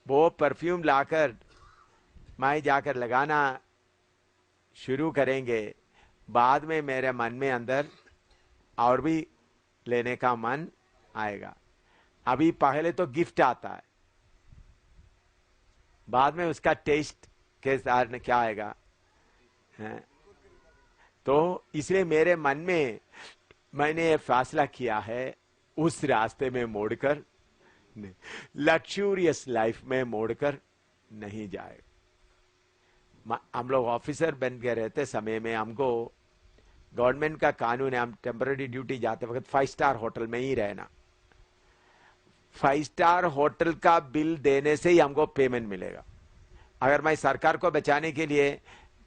वो परफ्यूम लाकर मैं जाकर लगाना शुरू करेंगे, बाद में मेरे मन में अंदर और भी लेने का मन आएगा। अभी पहले तो गिफ्ट आता है, बाद में उसका टेस्ट के साथ क्या आएगा है? तो इसलिए मेरे मन में मैंने ये फैसला किया है, उस रास्ते में मोड़कर, लग्जूरियस लाइफ में मोड़कर नहीं जाए। हम लोग ऑफिसर बन के रहते समय में हमको गवर्नमेंट का कानून है, हम टेम्पररी ड्यूटी जाते वक्त 5 स्टार होटल में ही रहना। 5 स्टार होटल का बिल देने से ही हमको पेमेंट मिलेगा। अगर मैं सरकार को बचाने के लिए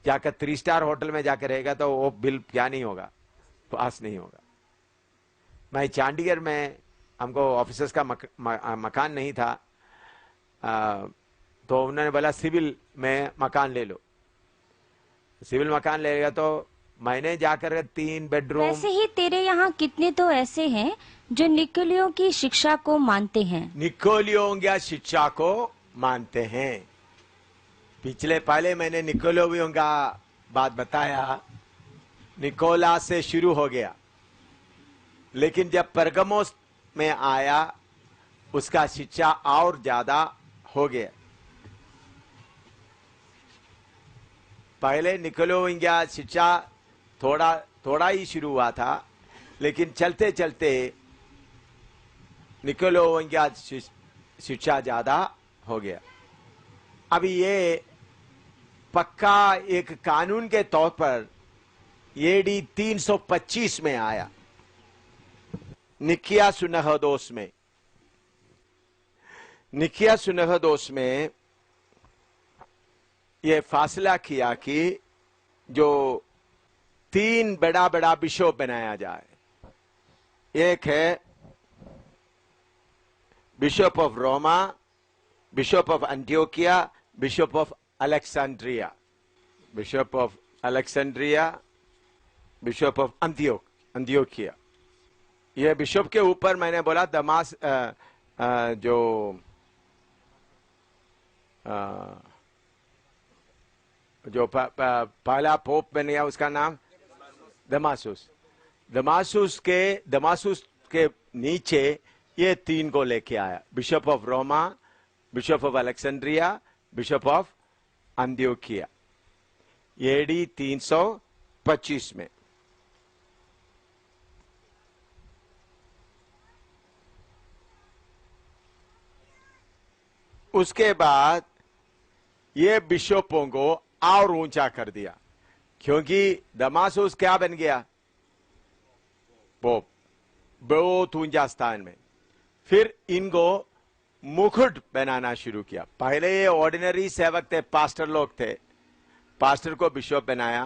जाकर 3 स्टार होटल में जाकर रहेगा तो वो बिल क्या नहीं होगा, पास नहीं होगा। मैं चंडीगढ़ में, हमको ऑफिसर्स का मकान नहीं था, तो उन्होंने बोला सिविल में मकान ले लो। सिविल मकान लेगा तो मैंने जाकर 3 बेडरूम। वैसे ही तेरे यहाँ कितने तो ऐसे हैं जो निकोलियो की शिक्षा को मानते हैं। निकोलियो की शिक्षा को मानते हैं। पहले मैंने निकोलियो का बात बताया, निकोला से शुरू हो गया, लेकिन जब परगमोस में आया उसका शिक्षा और ज्यादा हो गया। पहले निकोलियो का शिक्षा थोड़ा ही शुरू हुआ था, लेकिन चलते चलते निकोलियो का शिक्षा ज्यादा हो गया। अभी ये पक्का एक कानून के तौर पर एडी 325 में आया, निकिया सुनहदोस में। निकिया सुनहदोस में यह फैसला किया कि जो 3 बड़ा बड़ा बिशप बनाया जाए। एक है bishop of Roma, bishop of Antiochia, bishop of Alexandria. Bishop of Alexandria, bishop of Antiochia. यह बिशप के ऊपर मैंने बोला दमास जो पहला पोप बन गया उसका नाम दमासुस। दमासुस के नीचे ये 3 को लेके आया, bishop of Roma, bishop of Alexandria, bishop of Antiochia, AD 325 में। उसके बाद ये बिशपों को और ऊंचा कर दिया, क्योंकि दमासुस क्या बन गया, पोप, बहुत ऊंचा स्थान में। फिर इनको मुकुट बनाना शुरू किया। पहले ये ऑर्डिनरी सेवक थे, पास्टर लोग थे, पास्टर को बिशप बनाया।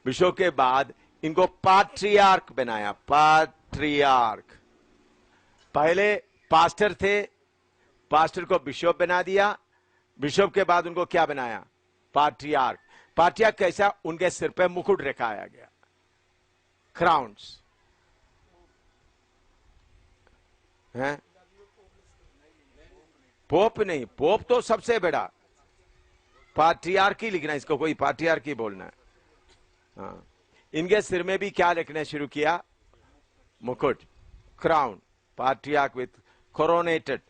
बिशप के बाद इनको पाट्रियार्क बनाया, पाट्रियार्क। पहले पास्टर थे, पास्टर को बिशप बना दिया। बिशप के बाद उनको क्या बनाया, पाट्रियार्क। पाट्रियार्क कैसा, उनके सिर पे मुकुट रखाया गया, क्राउन्स हैं। पोप नहीं, पोप तो सबसे बड़ा, पाट्रियार्की लिखना, इसको कोई पाट्रियार्की बोलना है। हाँ, इनके सिर में भी क्या लिखना शुरू किया, मुकुट, क्राउन, पाट्रियार्क विथ कोरोनेटेड।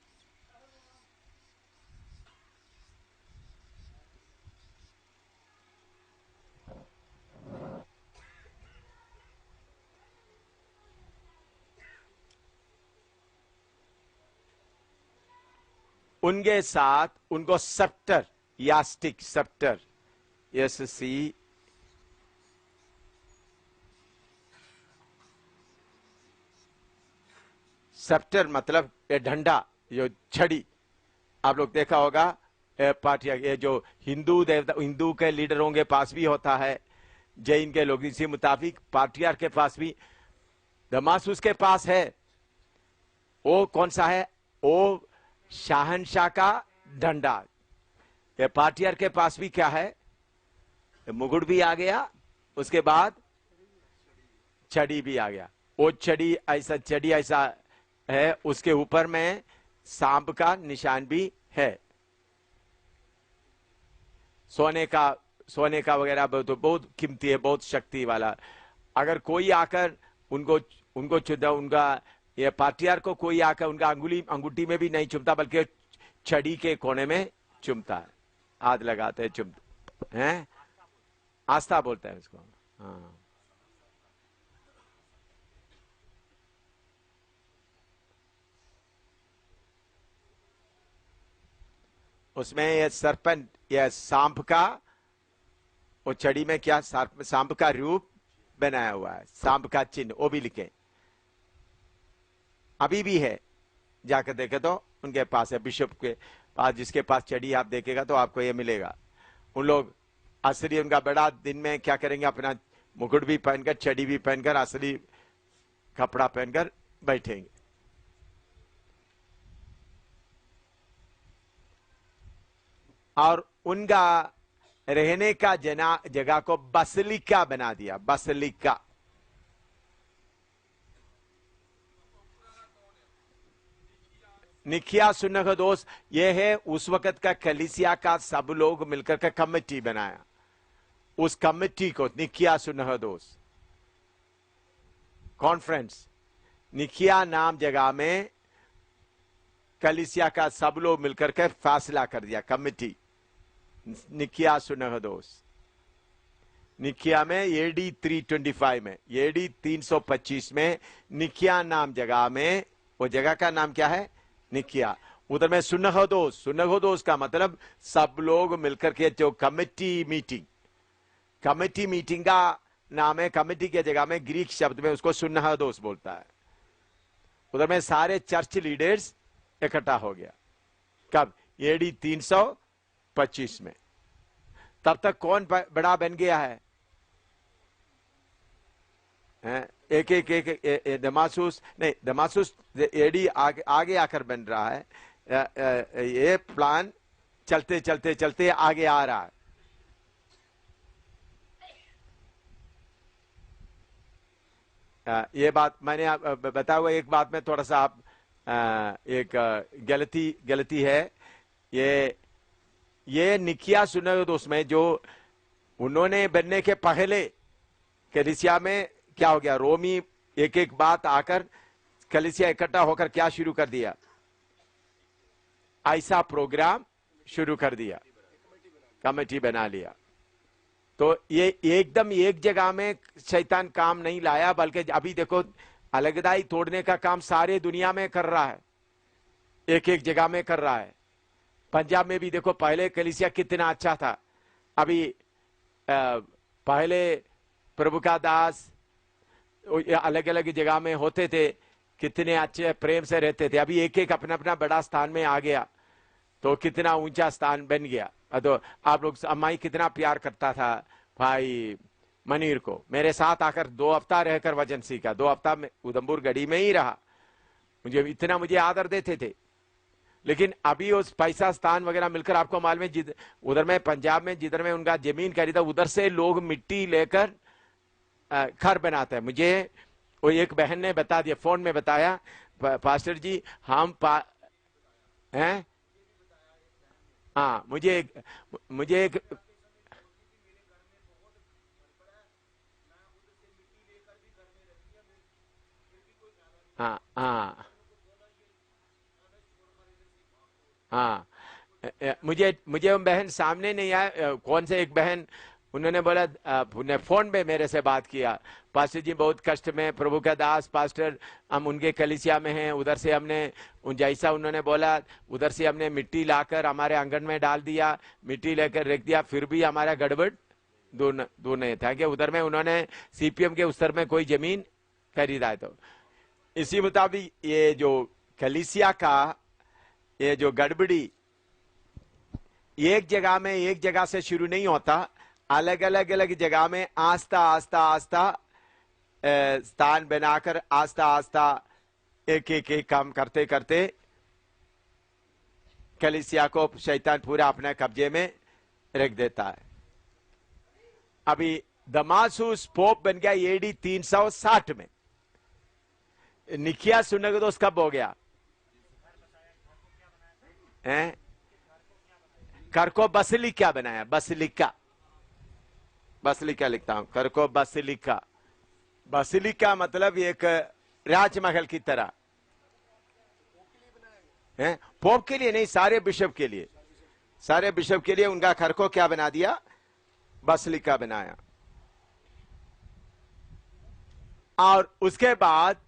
उनके साथ उनको सेप्टर या स्टिक, सेप्टर, SC सेप्टर मतलब ये डंडा, जो छड़ी, आप लोग देखा होगा पार्टिया, ये जो हिंदू देवता, हिंदू के लीडरों के पास भी होता है, जैन के लोग इसी मुताबिक पाट्रियार्क के पास भी, दमासुस के पास है। वो कौन सा है, वो शाहनशाह का डंडा। ये पाट्रियार्क के पास भी क्या है, मुकुट भी आ गया, उसके बाद छड़ी भी आ गया। वो छड़ी ऐसा है, उसके ऊपर में सांप का निशान भी है। सोने का वगैरह बहुत कीमती है, बहुत शक्ति वाला। अगर कोई आकर उनको चुदा, उनका ये पार्टियार को कोई आकर उनका अंगूठी में भी नहीं चुमता, बल्कि छड़ी के कोने में चुमता है, हाथ लगाते हैं, चुमते हैं। आस्था बोलते हैं उसको। हाँ, उसमें ये सरपंच, ये सांप का, वो छड़ी में क्या सांप का रूप बनाया हुआ है, सांप का चिन्ह, वो भी लिखे, अभी भी है, जाकर देखे तो उनके पास है, बिशप के पास, जिसके पास छड़ी आप देखेगा तो आपको ये मिलेगा। उन लोग असली उनका बड़ा दिन में क्या करेंगे, अपना मुकुट भी पहनकर, छड़ी भी पहनकर, असली कपड़ा पहनकर बैठेंगे। और उनका रहने का जगह को बसलिका बना दिया, बसलिका। निकिया सुन्नहदोस ये है उस वक्त का कलीसिया का सब लोग मिलकर के कमेटी बनाया, उस कमेटी को निकिया सुन्नहदोस कॉन्फ्रेंस, निकिया नाम जगह में कलीसिया का सब लोग मिलकर के फैसला कर दिया, कमेटी, निकिया सुन्नहदोस। निकिया में एडी 325 में, एडी 325 में निकिया नाम जगह में, वो जगह का नाम क्या है, निकिया। उधर में सुन्नहदोस, सुन्नहदोस का मतलब सब लोग मिलकर के जो कमेटी मीटिंग, कमेटी मीटिंग का नाम है, कमेटी की जगह में ग्रीक शब्द में उसको सुन्नहदोस बोलता है। उधर में सारे चर्च लीडर्स इकट्ठा हो गया, कब, एडी 325 में। तब तक कौन बड़ा बन गया है, एक एक एक दमासुस नहीं, दमासुस एडी आगे आकर बन रहा है। ये प्लान चलते चलते चलते आगे आ रहा है। ये बात मैंने बताया हुआ, एक बात में थोड़ा सा आप एक गलती है। ये निकिया सुन्नहदोस में जो उन्होंने बनने के पहले कलीसिया में क्या हो गया, रोमी एक एक बात आकर कलीसिया इकट्ठा होकर क्या शुरू कर दिया, ऐसा प्रोग्राम शुरू कर दिया, कमेटी बना लिया। तो ये एकदम एक जगह में शैतान काम नहीं लाया, बल्कि अभी देखो अलगदाई तोड़ने का काम सारे दुनिया में कर रहा है, एक एक जगह में कर रहा है। पंजाब में भी देखो, पहले कलीसिया कितना अच्छा था, अभी पहले प्रभु का दास अलग अलग जगह में होते थे, कितने अच्छे प्रेम से रहते थे। अभी एक एक अपना अपना बड़ा स्थान में आ गया, तो कितना ऊंचा स्थान बन गया। तो आप लोग, अम्माई कितना प्यार करता था भाई मनीर को, मेरे साथ आकर 2 हफ्ता रहकर वजन सीखा, 2 हफ्ता में उधमपुर गढ़ी में ही रहा, मुझे आदर देते थे। लेकिन अभी उस पैसा स्थान वगैरह मिलकर, आपको मालूम है उधर में पंजाब में जिधर में उनका जमीन खरीदा, उधर से लोग मिट्टी लेकर घर बनाते हैं। मुझे वो एक बहन ने बता दिया, फोन में बताया, पास्टर जी हम हैं, हाँ, मुझे एक हाँ हाँ हाँ, मुझे वो बहन सामने नहीं आया, कौन से एक बहन, उन्होंने बोला, उन्होंने फोन पे मेरे से बात किया, पास्टर जी बहुत कष्ट में, प्रभु का दास पास्टर, हम उनके कलीसिया में हैं, उधर से हमने जैसा उन्होंने बोला उधर से हमने मिट्टी लाकर हमारे आंगन में डाल दिया, मिट्टी लेकर रख दिया, फिर भी हमारा गड़बड़ दूर नहीं था कि उधर में उन्होंने सीपीएम के उस में कोई जमीन खरीदा है। तो इसी मुताबिक ये जो कलीसिया का ये जो गड़बड़ी एक जगह से शुरू नहीं होता, अलग अलग जगह में आस्था स्थान बनाकर आस्था एक काम करते करते कलीसिया को शैतान पूरा अपने कब्जे में रख देता है। अभी दमासुस पोप बन गया एडी 360 में। निकिया सुन्नहदोस कब हो गया, कर को बसलिका बनाया, बसलिका, बसलिका लिखता हूं, कर को बसलिका। बसलिका मतलब एक राजमहल की तरह है, पोप के लिए नहीं, सारे बिशप के लिए, सारे बिशप के लिए उनका घर को क्या बना दिया, बसलिका बनाया। और उसके बाद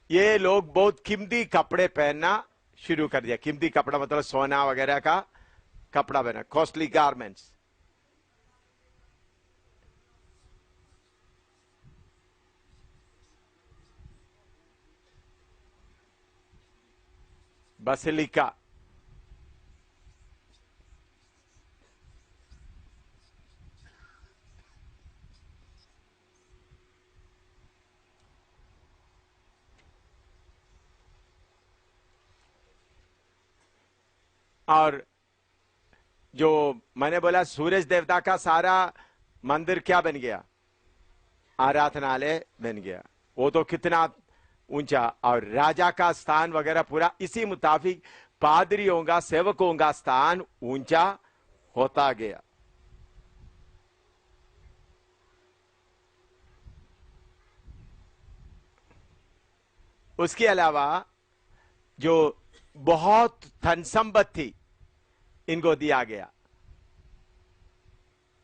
ये लोग बहुत कीमती कपड़े पहनना शुरू कर दिया। कीमती कपड़ा मतलब सोना वगैरह का कपड़ा पहना, कॉस्टली गारमेंट्स। बसलिका, और जो मैंने बोला सूरज देवता का सारा मंदिर क्या बन गया, आराधनालय बन गया। वो तो कितना ऊंचा, और राजा का स्थान वगैरह पूरा इसी मुताबिक पादरियों का, सेवकों का स्थान ऊंचा होता गया। उसके अलावा जो बहुत धन संपत्ति इनको दिया गया,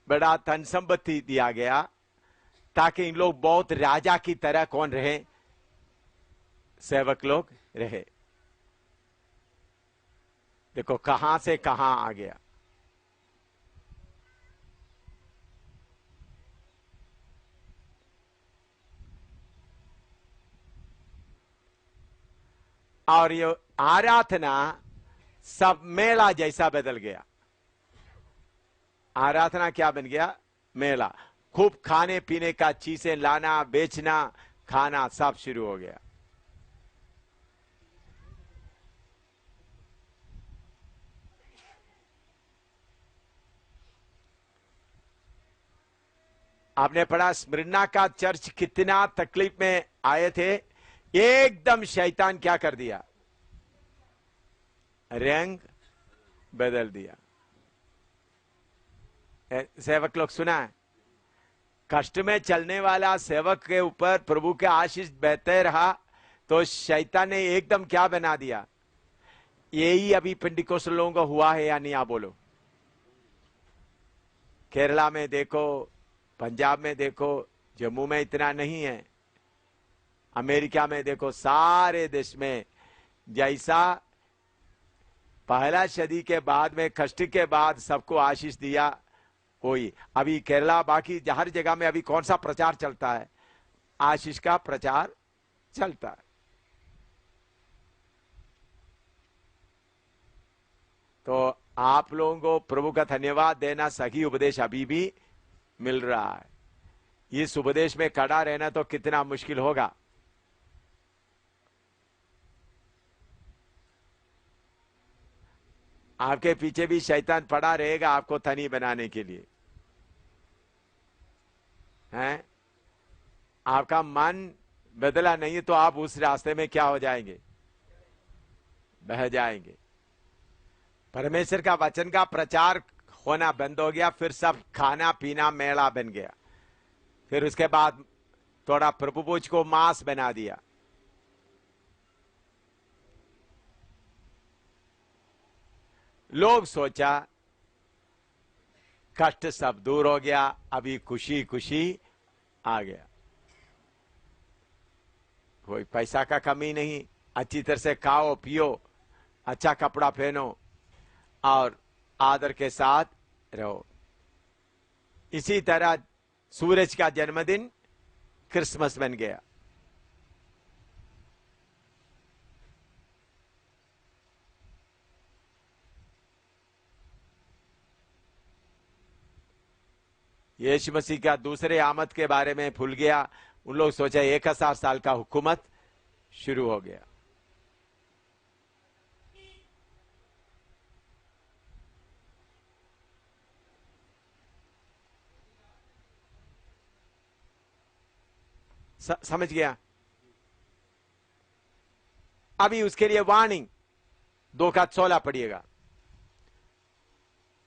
बड़ा धन संपत्ति दिया गया, ताकि इन लोग बहुत राजा की तरह कौन रहे, सेवक लोग रहे। देखो कहां से कहां आ गया। और ये आराधना सब मेला जैसा बदल गया। आराधना क्या बन गया, मेला। खूब खाने पीने का चीजें लाना, बेचना, खाना सब शुरू हो गया। आपने पढ़ा स्मिर्ना का चर्च कितना तकलीफ में आए थे, एकदम शैतान क्या कर दिया, रंग बदल दिया। सेवक लोग सुना है, कष्ट में चलने वाला सेवक के ऊपर प्रभु के आशीष बहते रहा, तो शैतान ने एकदम क्या बना दिया। यही अभी पेंटिकोस्टल लोगों को हुआ है या नहीं, आप बोलो। केरला में देखो, पंजाब में देखो, जम्मू में इतना नहीं है, अमेरिका में देखो, सारे देश में जैसा पहला सदी के बाद में कष्ट के बाद सबको आशीष दिया, वही अभी केरला, बाकी हर जगह में अभी कौन सा प्रचार चलता है, आशीष का प्रचार चलता है। तो आप लोगों को प्रभु का धन्यवाद देना, सही उपदेश अभी भी मिल रहा है। इस उपदेश में खड़ा रहना तो कितना मुश्किल होगा। आपके पीछे भी शैतान पड़ा रहेगा आपको धनी बनाने के लिए, हैं? आपका मन बदला नहीं तो आप उस रास्ते में क्या हो जाएंगे, बह जाएंगे। परमेश्वर का वचन का प्रचार होना बंद हो गया, फिर सब खाना पीना मेला बन गया। फिर उसके बाद थोड़ा प्रभु भोज को मांस बना दिया। लोग सोचा कष्ट सब दूर हो गया, अभी खुशी खुशी आ गया, कोई पैसा का कमी नहीं, अच्छी तरह से खाओ पियो, अच्छा कपड़ा पहनो और आदर के साथ रहो। इसी तरह सूरज का जन्मदिन क्रिसमस बन गया। यीशु मसीह का दूसरे आमद के बारे में भूल गया। उन लोग सोचा 1000 साल का हुकूमत शुरू हो गया। समझ गया। अभी उसके लिए वार्निंग 2:16 पढ़िएगा।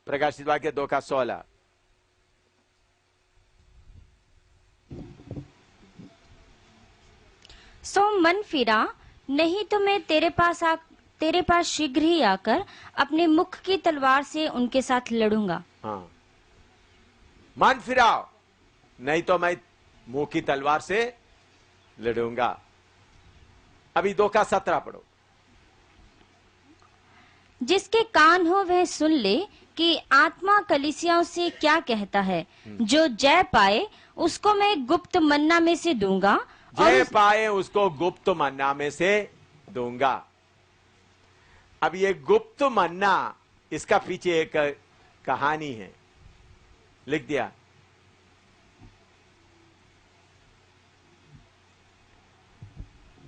प्रकाशित वाक्य 2:16। सो मन फिरा, नहीं तो मैं तेरे पास शीघ्र ही आकर अपने मुख की तलवार से उनके साथ लड़ूंगा। हाँ, मन फिराओ, नहीं तो मैं मुंह की तलवार से लड़ूंगा। अभी 2:17 पढ़ो। जिसके कान हो वह सुन ले कि आत्मा कलीसियाओं से क्या कहता है। जो जय पाए उसको मैं गुप्त मन्ना में से दूंगा, जय पाए उसको गुप्त मन्ना में से दूंगा। अब ये गुप्त मन्ना, इसका पीछे एक कहानी है, लिख दिया।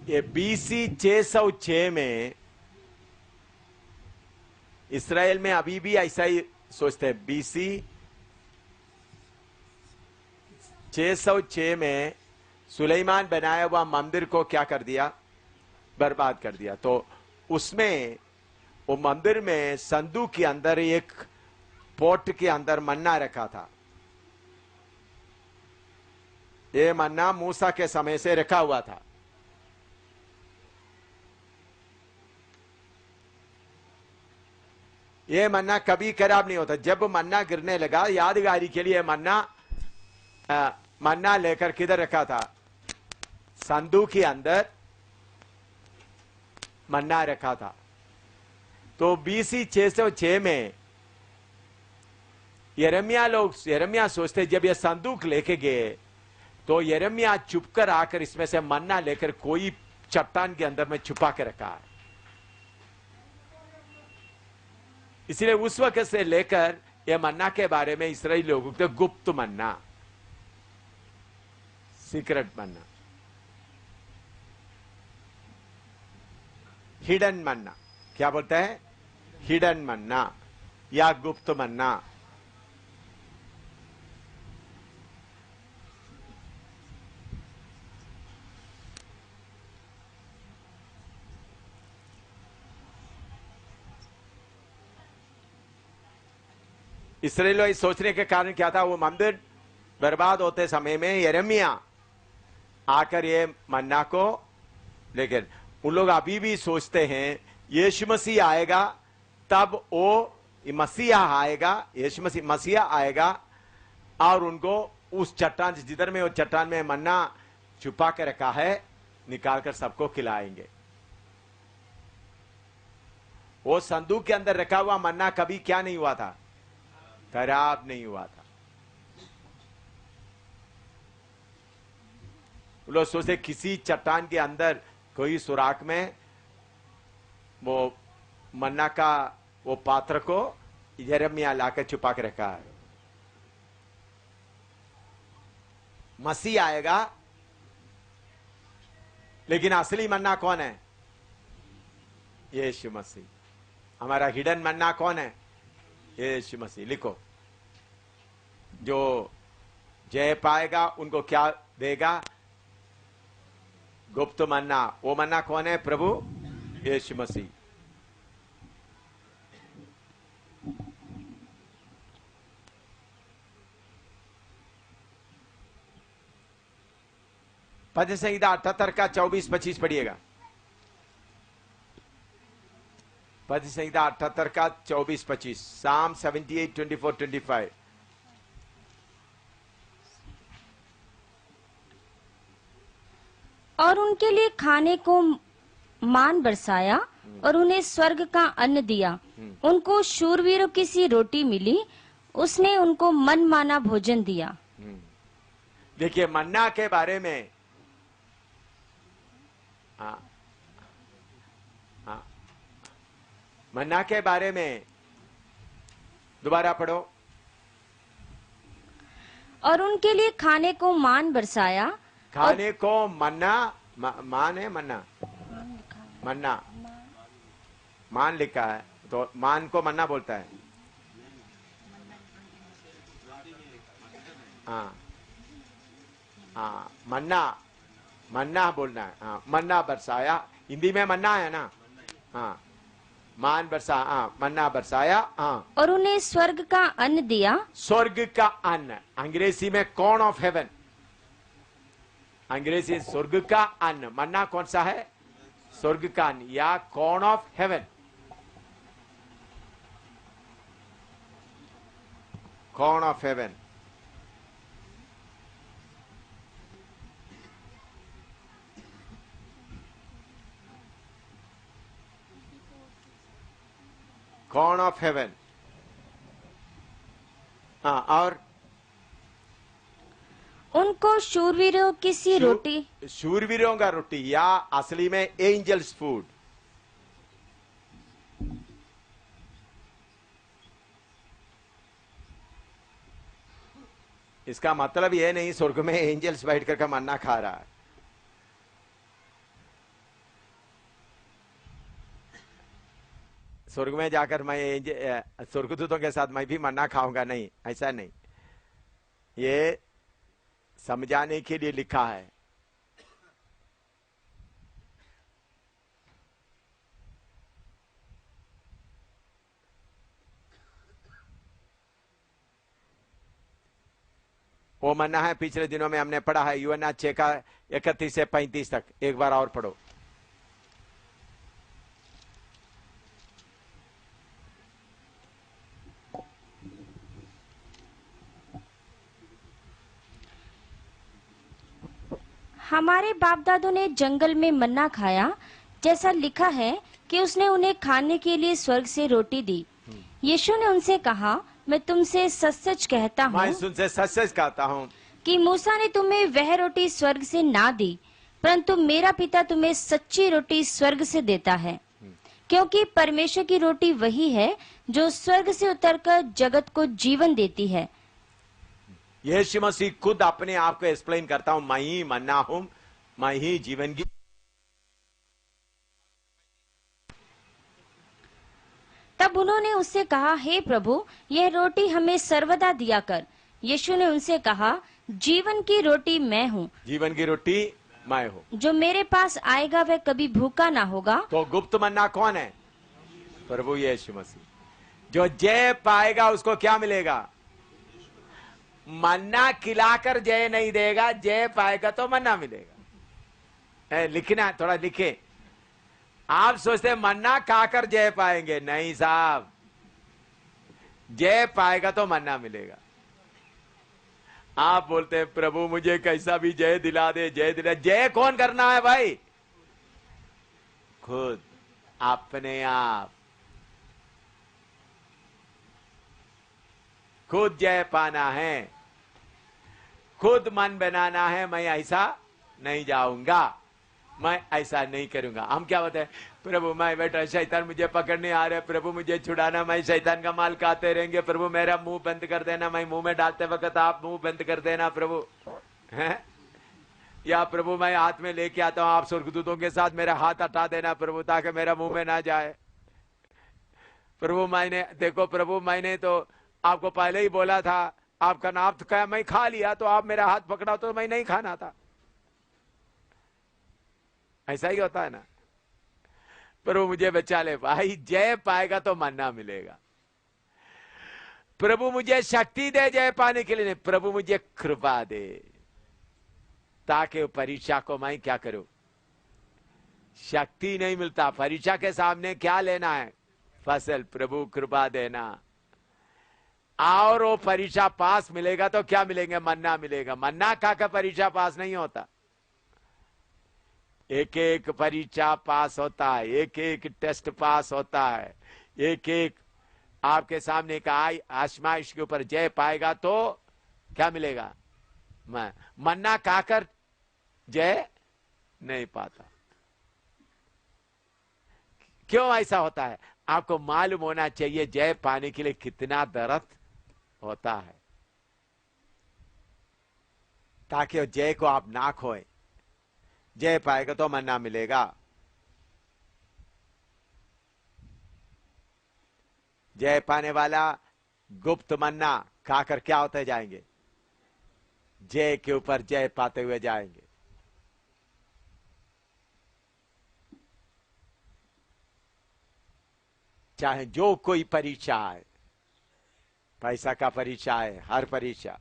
ये BC 606 में इसराइल में अभी भी ऐसा ही सोचते हैं। BC 606 में सुलेमान बनाया हुआ मंदिर को क्या कर दिया, बर्बाद कर दिया। तो उसमें वो मंदिर में संदूक के अंदर एक पोट के अंदर मन्ना रखा था। ये मन्ना मूसा के समय से रखा हुआ था। ये मन्ना कभी खराब नहीं होता। जब मन्ना गिरने लगा, यादगारी के लिए मन्ना लेकर किधर रखा था, संदूक के अंदर मन्ना रखा था। तो BC 606 में यिर्मयाह सोचते, जब ये संदूक लेके गए तो यिर्मयाह चुपकर आकर इसमें से मन्ना लेकर कोई चट्टान के अंदर में छुपा के रखा है। इसलिए उस वक्त से लेकर यह मन्ना के बारे में इस्राएली लोगों को गुप्त मन्ना, सीक्रेट मन्ना, हिडन मन्ना, क्या बोलता है, हिडन मन्ना या गुप्त मन्ना। इसराइली सोचने के कारण क्या था, वो मंदिर बर्बाद होते समय में यिर्मयाह आकर ये मन्ना को, लेकिन उन लोग अभी भी सोचते हैं यीशु मसीह आएगा, तब वो मसीहा आएगा, यीशु मसीहा आएगा और उनको उस चट्टान, जिधर में वो चट्टान में मन्ना छुपा के रखा है, निकालकर सबको खिलाएंगे। वो संदूक के अंदर रखा हुआ मन्ना कभी क्या नहीं हुआ था, खराब नहीं हुआ था। लोग सोचते किसी चट्टान के अंदर कोई सुराख में वो मन्ना का वो पात्र को यिर्मयाह लाकर छुपा के रखा है। मसीह आएगा, लेकिन असली मन्ना कौन है, यीशु मसीह। हमारा हिडन मन्ना कौन है, यीशु मसीह। लिखो, जो जय पाएगा उनको क्या देगा, गुप्त मन्ना। वो मन्ना कौन है, प्रभु यीशु मसीह। पद संहिता 78 का 24-25 पढ़िएगा। पद संहिता 78 का 24-25, Psalm 78, 24, 25। और उनके लिए खाने को मान बरसाया और उन्हें स्वर्ग का अन्न दिया। उनको शूरवीरों की सी रोटी मिली, उसने उनको मन माना भोजन दिया। देखिए मन्ना के बारे में, हाँ, मन्ना के बारे में दोबारा पढ़ो। और उनके लिए खाने को मान बरसाया, खाने को मन्ना, मान है मन्ना, मन्ना मान लिखा है, तो मान को मन्ना बोलता है। हाँ हाँ, मन्ना, मन्ना बोलना है। हाँ, मन्ना बरसाया, हिंदी में मन्ना है ना। हाँ, मान बरसा, हाँ, मन्ना बरसाया, हाँ, और उन्हें स्वर्ग का अन्न दिया। स्वर्ग का अन्न, अंग्रेजी में कॉर्न ऑफ हेवन, अंग्रेजी स्वर्ग का अन्न। मन्ना कौन सा है? स्वर्ग का अन्न या corn of haven, corn of haven. Corn of haven, हाँ, और उनको शूरवीरों की सी रोटी, शूरवीरों का रोटी या असली में एंजल्स फूड। इसका मतलब यह नहीं स्वर्ग में एंजल्स बैठ कर मन्ना खा रहा है। स्वर्ग में जाकर मैं स्वर्गदूतों के साथ मैं भी मन्ना खाऊंगा, नहीं, ऐसा नहीं। ये समझाने के लिए लिखा है। वो मन्ना है, पिछले दिनों में हमने पढ़ा है यूहन्ना 6 का 31 से 35 तक। एक बार और पढ़ो। हमारे बाप दादों ने जंगल में मन्ना खाया, जैसा लिखा है कि उसने उन्हें खाने के लिए स्वर्ग से रोटी दी। यीशु ने उनसे कहा, मैं तुमसे सच सच कहता मैं हूँ तुमसे सच सच कहता हूँ कि मूसा ने तुम्हें वह रोटी स्वर्ग से ना दी, परंतु मेरा पिता तुम्हें सच्ची रोटी स्वर्ग से देता है। क्योंकि परमेश्वर की रोटी वही है जो स्वर्ग से उतरकर जगत को जीवन देती है। यीशु मसीह खुद अपने आप को एक्सप्लेन करता हूं, मैं ही मन्ना हूं, मैं ही जीवन की। तब उन्होंने उससे कहा, हे प्रभु, यह रोटी हमें सर्वदा दिया कर। यीशु ने उनसे कहा, जीवन की रोटी मैं हूँ। जीवन की रोटी मैं हूं। जो मेरे पास आएगा वह कभी भूखा ना होगा। तो गुप्त मन्ना कौन है? प्रभु यीशु मसीह। जो जय पाएगा उसको क्या मिलेगा? मन्ना खिलाकर जय नहीं देगा, जय पाएगा तो मन्ना मिलेगा। लिखना, थोड़ा लिखे। आप सोचते मन्ना खाकर जय पाएंगे, नहीं साहब, जय पाएगा तो मन्ना मिलेगा। आप बोलते हैं प्रभु मुझे कैसा भी जय दिला दे, जय दिला। जय कौन करना है भाई? खुद, अपने आप, खुद जय पाना है, खुद मन बनाना है। मैं ऐसा नहीं जाऊंगा, मैं ऐसा नहीं करूंगा। हम क्या बोलते हैं, प्रभु मैं बैठा, शैतान मुझे पकड़ने आ रहे, प्रभु मुझे छुड़ाना, मैं शैतान का माल खाते रहेंगे, प्रभु मेरा मुंह बंद कर देना, मैं मुंह में डालते वक्त आप मुंह बंद कर देना प्रभु, हैं? या प्रभु मैं हाथ में लेके आता हूं, आप स्वर्गदूतों के साथ मेरा हाथ हटा देना प्रभु, ताकि मेरा मुंह में ना जाए। प्रभु मैंने, देखो प्रभु मैंने तो आपको पहले ही बोला था, आपका नाम तो क्या, मैं खा लिया तो आप मेरा हाथ पकड़ा तो मैं नहीं खाना था। ऐसा ही होता है ना। प्रभु मुझे बचा ले भाई, जय पाएगा तो मन्ना मिलेगा। प्रभु मुझे शक्ति दे जय पाने के लिए, नहीं, प्रभु मुझे कृपा दे ताकि परीक्षा को मैं क्या करूं। शक्ति नहीं मिलता, परीक्षा के सामने क्या लेना है? फसल। प्रभु कृपा देना, और वो परीक्षा पास मिलेगा तो क्या मिलेंगे? मन्ना मिलेगा। मन्ना खाकर परीक्षा पास नहीं होता। एक एक परीक्षा पास होता है, एक एक टेस्ट पास होता है, एक एक आपके सामने का आजमाइश के ऊपर जय पाएगा तो क्या मिलेगा? मन्ना खाकर जय नहीं पाता। क्यों ऐसा होता है? आपको मालूम होना चाहिए जय पाने के लिए कितना दर्द होता है, ताकि जय को आप ना खोए। जय पाएगा तो मन्ना मिलेगा। जय पाने वाला गुप्त मन्ना खाकर क्या होते जाएंगे? जय के ऊपर जय पाते हुए जाएंगे। चाहे जो कोई परीक्षा है, पैसा का परीक्षा है, हर परीक्षा,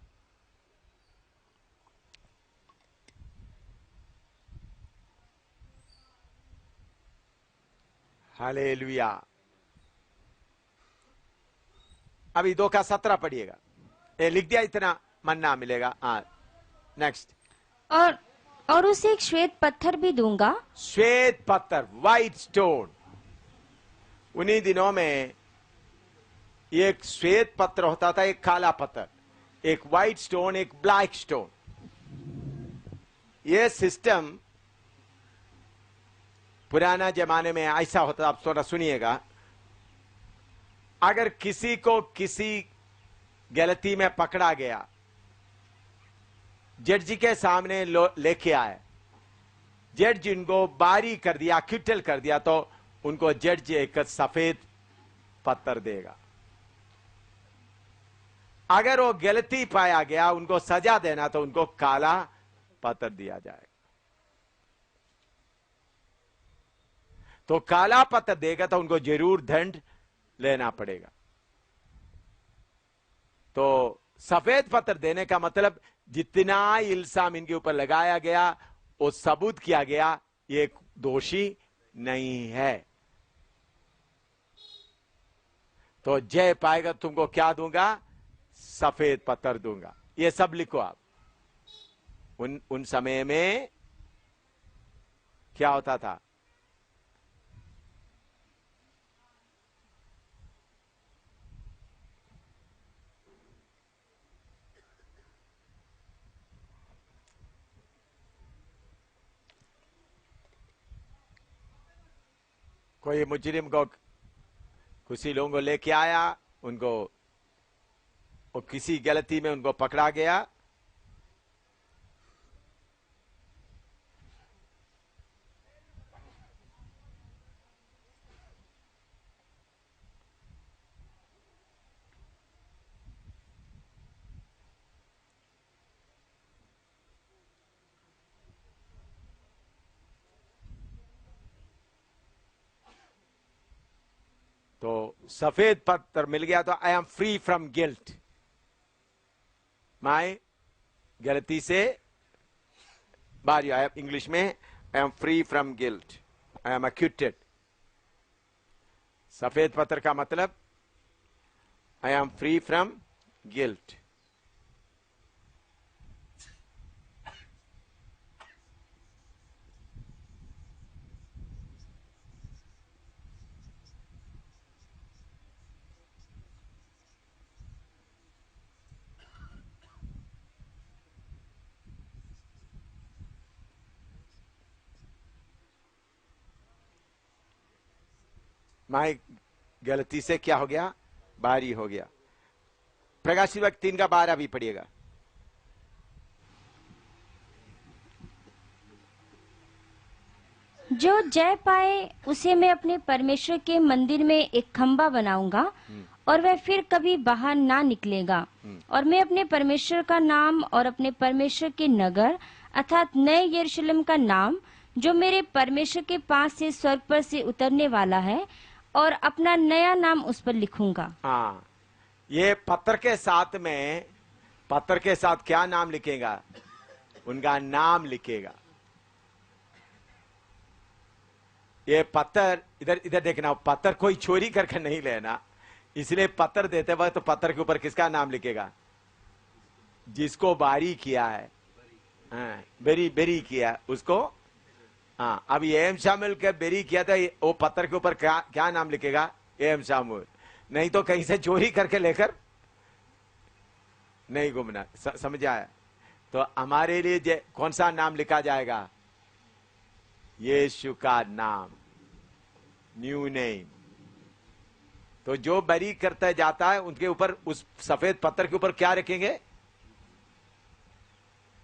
हालेलुया। अभी 2:17 पढ़िएगा। ये लिख दिया, इतना मन्ना मिलेगा। हाँ, नेक्स्ट। और उसे एक श्वेत पत्थर भी दूंगा। श्वेत पत्थर, व्हाइट स्टोन। उन्हीं दिनों में एक श्वेत पत्थर होता था, एक काला पत्थर, एक व्हाइट स्टोन, एक ब्लैक स्टोन। ये सिस्टम पुराना जमाने में ऐसा होता, आप थोड़ा सुनिएगा। अगर किसी को किसी गलती में पकड़ा गया, जज के सामने लेके आए, जज इनको बारी कर दिया, क्विटल कर दिया, तो उनको जज एक सफेद पत्थर देगा। अगर वो गलती पाया गया, उनको सजा देना, तो उनको काला पत्थर दिया जाएगा। तो काला पत्थर देगा तो उनको जरूर दंड लेना पड़ेगा। तो सफेद पत्थर देने का मतलब जितना इल्जाम इनके ऊपर लगाया गया, वो सबूत किया गया, ये दोषी नहीं है, तो जय पाएगा। तुमको क्या दूंगा? सफेद पत्थर दूंगा। ये सब लिखो आप। उन समय में क्या होता था? कोई मुजरिम को, किसी लोगों को लेके आया, उनको, और किसी गलती में उनको पकड़ा गया, तो सफेद पत्थर मिल गया, तो I am free from guilt. मैं गलती से बारी, इंग्लिश में I am free from guilt, I am acquitted. सफेद पत्थर का मतलब I am free from guilt. मैं गलती से क्या हो गया? बारी हो गया। प्रकाशित वाक्य 3:12 भी पढ़िएगा। जो जय पाए उसे मैं अपने परमेश्वर के मंदिर में एक खंबा बनाऊंगा, और वह फिर कभी बाहर ना निकलेगा। और मैं अपने परमेश्वर का नाम और अपने परमेश्वर के नगर अर्थात नए यरूशलेम का नाम, जो मेरे परमेश्वर के पास से स्वर्ग पर से उतरने वाला है, और अपना नया नाम उस पर लिखूंगा। हाँ, ये पत्थर के साथ में, पत्थर के साथ क्या नाम लिखेगा? उनका नाम लिखेगा। ये पत्थर, इधर इधर देखना, पत्थर कोई चोरी करके नहीं लेना, इसलिए पत्थर देते वक्त तो पत्थर के ऊपर किसका नाम लिखेगा? जिसको बारी किया है, हाँ, बेरी बेरी किया उसको। हाँ, अब एम शामिल के बेरी किया था, वो पत्थर के ऊपर क्या नाम लिखेगा? एम शामिल। नहीं तो कहीं से चोरी करके लेकर नहीं घूमना। समझ आया? तो हमारे लिए कौन सा नाम लिखा जाएगा? यीशु का नाम, न्यू नेम। तो जो बरी करता जाता है, उनके ऊपर, उस सफेद पत्थर के ऊपर क्या रखेंगे?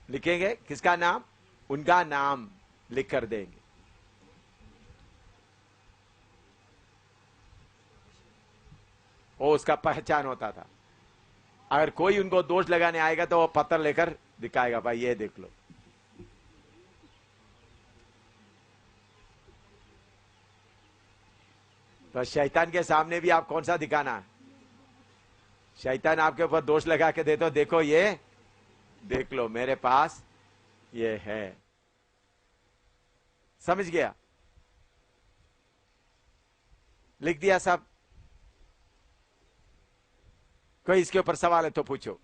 लिखेंगे किसका नाम? उनका नाम लिख कर देंगे। वो उसका पहचान होता था। अगर कोई उनको दोष लगाने आएगा तो वो पत्थर लेकर दिखाएगा, भाई ये देख लो। तो शैतान के सामने भी आप कौन सा दिखाना है? शैतान आपके ऊपर दोष लगा के दे, तो देखो ये देख लो मेरे पास ये है। समझ गया? लिख दिया सब? कोई इसके ऊपर सवाल है तो पूछो,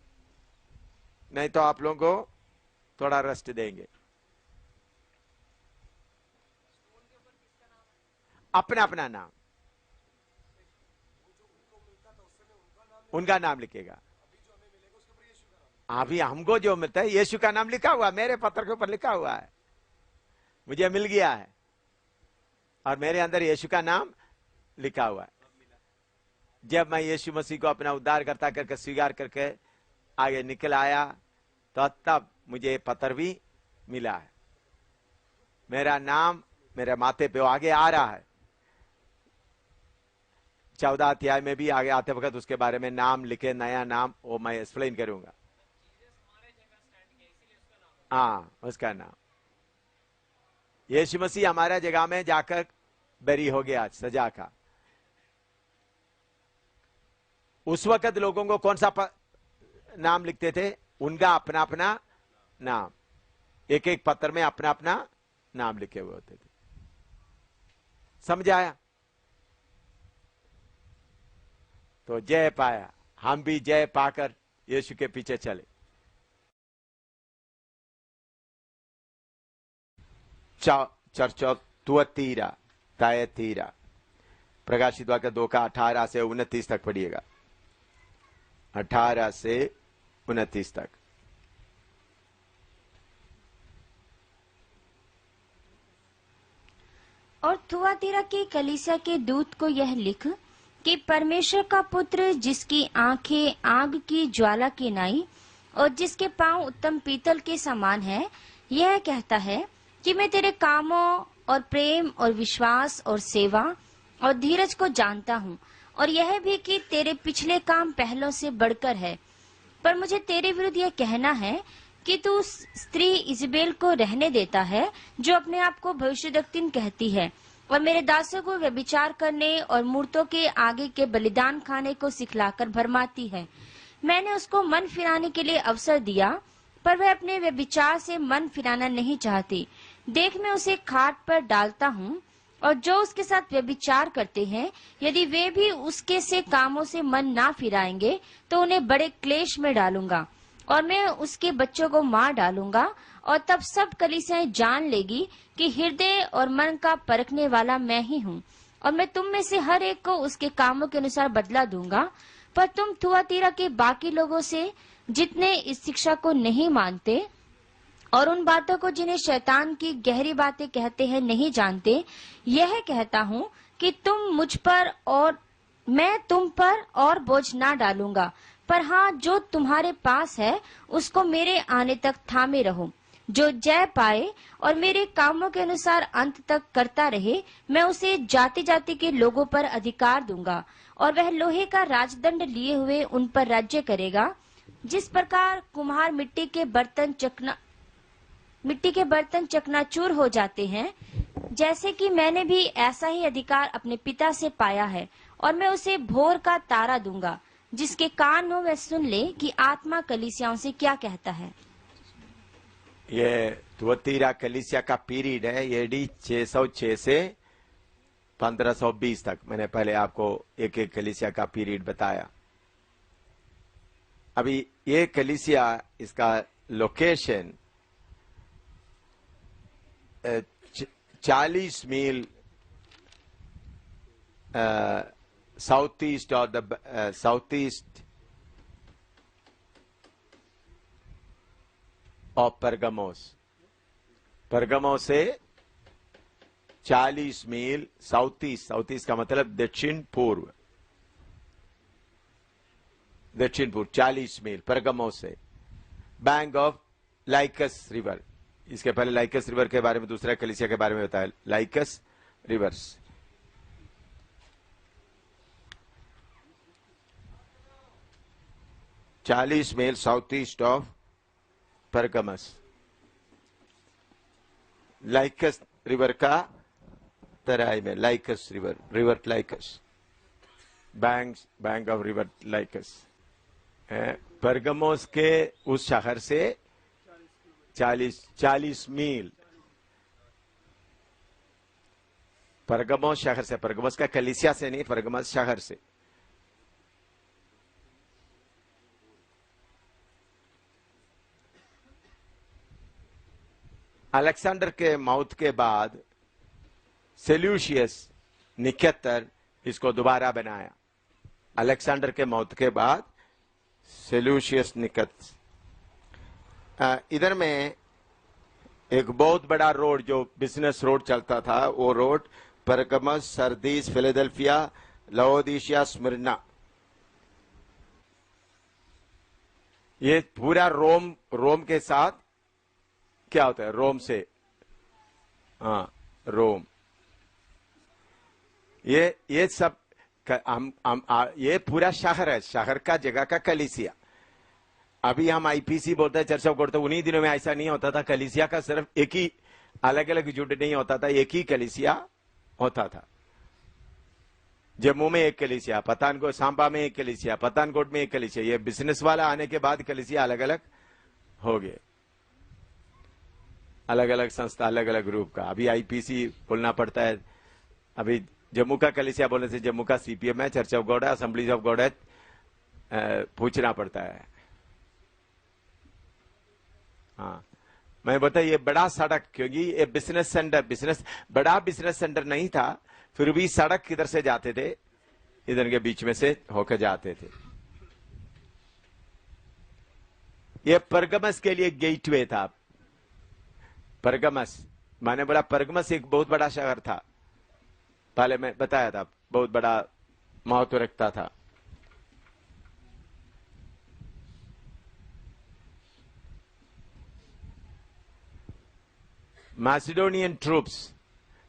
नहीं तो आप लोगों को थोड़ा रेस्ट देंगे। अपना अपना नाम, उनका नाम लिखेगा। अभी हमको जो मिलता है यीशु का नाम लिखा हुआ, मेरे पत्र के ऊपर लिखा हुआ है, मुझे मिल गया है और मेरे अंदर यीशु का नाम लिखा हुआ है। जब मैं यीशु मसीह को अपना उद्धारकर्ता करके स्वीकार करके आगे निकल आया तो तब मुझे पत्र भी मिला है। मेरा नाम मेरे माथे पे आगे आ रहा है। 14 अध्याय में भी आगे आते वक्त उसके बारे में नाम लिखे, नया नाम, वो मैं एक्सप्लेन करूंगा। हाँ, उसका नाम यीशु मसीह हमारा जगह में जाकर बरी हो गया सजा का। उस वक्त लोगों को कौन सा नाम लिखते थे? उनका अपना अपना नाम, एक एक पत्र में अपना अपना नाम लिखे हुए होते थे। समझ आया? तो जय पाया, हम भी जय पाकर यीशु के पीछे चले। चर्चो तुअतीरा तायतीरा, प्रकाशित वाक्य 2 का 18 से 29 तक पढ़िएगा। 18 से 29 तक। और थुआतीरा के कलीसिया के दूत को यह लिख कि परमेश्वर का पुत्र, जिसकी आंखें आग की ज्वाला की नाई और जिसके पांव उत्तम पीतल के समान है, यह कहता है कि मैं तेरे कामों और प्रेम और विश्वास और सेवा और धीरज को जानता हूँ, और यह भी कि तेरे पिछले काम पहलों से बढ़कर है। पर मुझे तेरे विरुद्ध यह कहना है कि तू स्त्री इजबेल को रहने देता है, जो अपने आप को भविष्यद्वक्तिन कहती है और मेरे दासों को व्यभिचार करने और मूर्तों के आगे के बलिदान खाने को सिखलाकर भरमाती है। मैंने उसको मन फिराने के लिए अवसर दिया, पर वह अपने व्यभिचार से मन फिराना नहीं चाहती। देख, मैं उसे खाट पर डालता हूँ, और जो उसके साथ व्यभिचार करते हैं, यदि वे भी उसके से कामों से मन ना फिराएंगे, तो उन्हें बड़े क्लेश में डालूंगा और मैं उसके बच्चों को मार डालूंगा। और तब सब कलीसियाएं जान लेगी कि हृदय और मन का परखने वाला मैं ही हूँ, और मैं तुम में से हर एक को उसके कामों के अनुसार बदला दूंगा। पर तुम थुआतीरा के बाकी लोगों से, जितने इस शिक्षा को नहीं मानते और उन बातों को जिन्हें शैतान की गहरी बातें कहते हैं नहीं जानते, यह कहता हूँ कि तुम मुझ पर और मैं तुम पर और बोझ ना डालूंगा, पर हाँ, जो तुम्हारे पास है उसको मेरे आने तक थामे रहो। जो जय पाए और मेरे कामों के अनुसार अंत तक करता रहे, मैं उसे जाति जाति के लोगों पर अधिकार दूंगा, और वह लोहे का राजदंड लिए हुए उन पर राज्य करेगा। जिस प्रकार कुम्हार मिट्टी के बर्तन चकनाचूर हो जाते हैं, जैसे कि मैंने भी ऐसा ही अधिकार अपने पिता से पाया है, और मैं उसे भोर का तारा दूंगा। जिसके कान हो वह सुन ले कि आत्मा कलीसियाओं से क्या कहता है। ये थुआतीरा कलीसिया का पीरियड है, एडी 606 से 1520 तक। मैंने पहले आपको एक एक कलीसिया का पीरियड बताया। अभी ये कलीसिया, इसका लोकेशन 40 मील साउथ ईस्ट और साउथ ईस्ट ऑफ परगमोस। परगमोस से 40 मील साउथ ईस्ट, साउथ ईस्ट का मतलब दक्षिण पूर्व, दक्षिण पूर्व 40 मील परगमोस से, बैंक ऑफ लाइकस रिवर। इसके पहले लाइकस रिवर के बारे में दूसरा कलीसिया के बारे में बताया, लाइकस रिवर्स। चालीस मील south east of Pergamus. Lycus river का तराई में Lycus river Lycus, bank of river Lycus. Pergamos के उस शहर से 40 मील, परगमोस शहर से, परगमोस का कलीसिया से नहीं, परगमोस शहर से। अलेक्जेंडर के मौत के बाद सेल्यूशियस निकेतर इसको दोबारा बनाया। अलेक्जेंडर के मौत के बाद सेल्यूशियस निकेतर। इधर में एक बहुत बड़ा रोड जो बिजनेस रोड चलता था, वो रोड परगमस, सरदीस, फिलाडेल्फिया, लाओदीशिया, स्मिर्ना, ये पूरा रोम के साथ क्या होता है, रोम से, हाँ रोम, ये सब ये पूरा शहर है, शहर का जगह का कलीसिया। अभी हम आईपीसी बोलते हैं, चर्च ऑफ गॉड, तो उन्हीं दिनों में ऐसा नहीं होता था। कलीसिया का सिर्फ एक ही, अलग अलग जुट नहीं होता था, एक ही कलीसिया होता था। जम्मू में एक कलीसिया, पठानकोट, सांबा में एक कलीसिया, पठानकोट में एक कलीसिया। ये बिजनेस वाला आने के बाद कलीसिया अलग अलग हो गए, अलग अलग संस्था, अलग अलग ग्रुप का। अभी आईपीसी बोलना पड़ता है। अभी जम्मू का कलीसिया बोलने से जम्मू का सीपीएम है, चर्च ऑफ गॉड है, असेंबलीज ऑफ गॉड है, पूछना पड़ता है। हाँ, मैं बता, ये बड़ा सड़क, क्योंकि ये बिजनेस सेंटर, बड़ा बिजनेस सेंटर नहीं था, फिर भी सड़क किधर से जाते थे, इधर के बीच में से होकर जाते थे। ये परगमस के लिए गेटवे था। परगमस, मैंने बोला परगमस एक बहुत बड़ा शहर था, पहले मैं बताया था, बहुत बड़ा महत्व रखता था। मैसिडोनियन ट्रूप्स,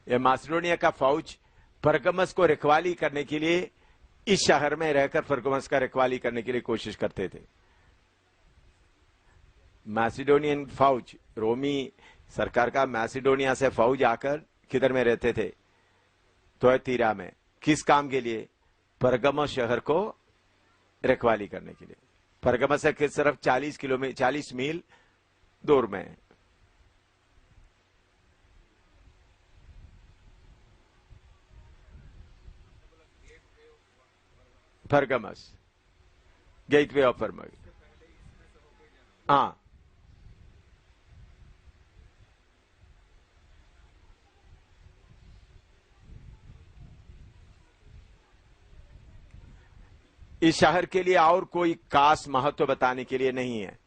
ये मैसिडोनिया का फौज परगमस को रखवाली करने के लिए इस शहर में रहकर परगमस का रखवाली करने के लिए कोशिश करते थे। मैसिडोनियन फौज, रोमी सरकार का मैसिडोनिया से फौज आकर किधर में रहते थे, तुएतीरा में। किस काम के लिए? परगमस शहर को रखवाली करने के लिए। परगमस से सिर्फ 40 मील दूर में। परगमस, गेटवे ऑफ परगमस। हाँ, इस शहर के लिए और कोई खास महत्व बताने के लिए नहीं है।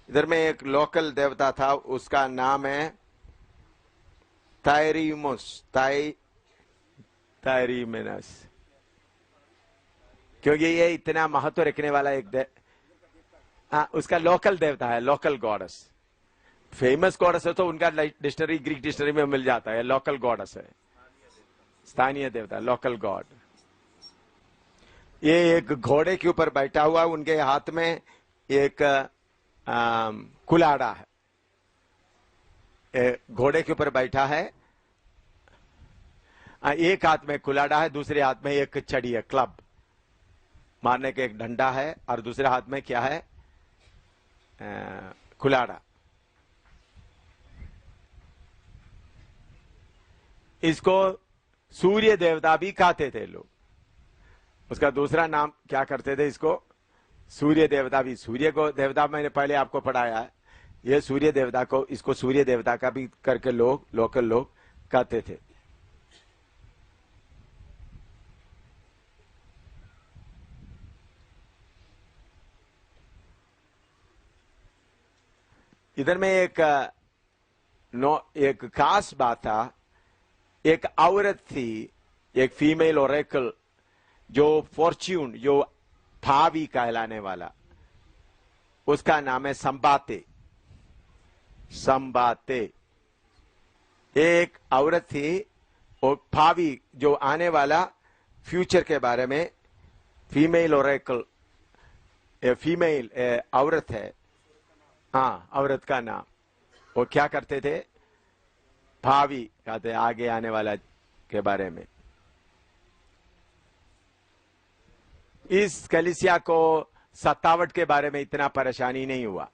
इधर में एक लोकल देवता था, उसका नाम है थायरीमिनस, क्योंकि ये इतना महत्व रखने वाला एक उसका लोकल देवता है, लोकल गॉडेस। फेमस गॉडेस है तो उनका डिक्शनरी, ग्रीक डिक्शनरी में मिल जाता है, लोकल गॉडेस है, स्थानीय देवता, लोकल गॉड। ये एक घोड़े के ऊपर बैठा हुआ, उनके हाथ में एक कुल्हाड़ा है, घोड़े के ऊपर बैठा है, एक हाथ में कुल्हाड़ा है, दूसरे हाथ में एक छड़ी है, क्लब मारने के एक डंडा है, और दूसरे हाथ में क्या है, कुल्हाड़ा। इसको सूर्य देवता भी कहते थे लोग, उसका दूसरा नाम क्या करते थे इसको, सूर्य देवता भी। सूर्य को देवता मैंने पहले आपको पढ़ाया है, ये सूर्य देवता को, इसको सूर्य देवता का भी करके लोग, लोकल लोग कहते थे। इधर में एक खास बात था, एक औरत थी, एक फीमेल ओरेकल, जो फॉर्च्यून, जो भावी कहलाने वाला, उसका नाम है संबाते। संबाते एक औरत थी, और भावी जो आने वाला फ्यूचर के बारे में, फीमेल ओरेकल, फीमेल औरत है, हाँ औरत का नाम। वो क्या करते थे, भावी कहते हैं, आगे आने वाला के बारे में। इस कलीसिया को सत्तावट के बारे में इतना परेशानी नहीं हुआ।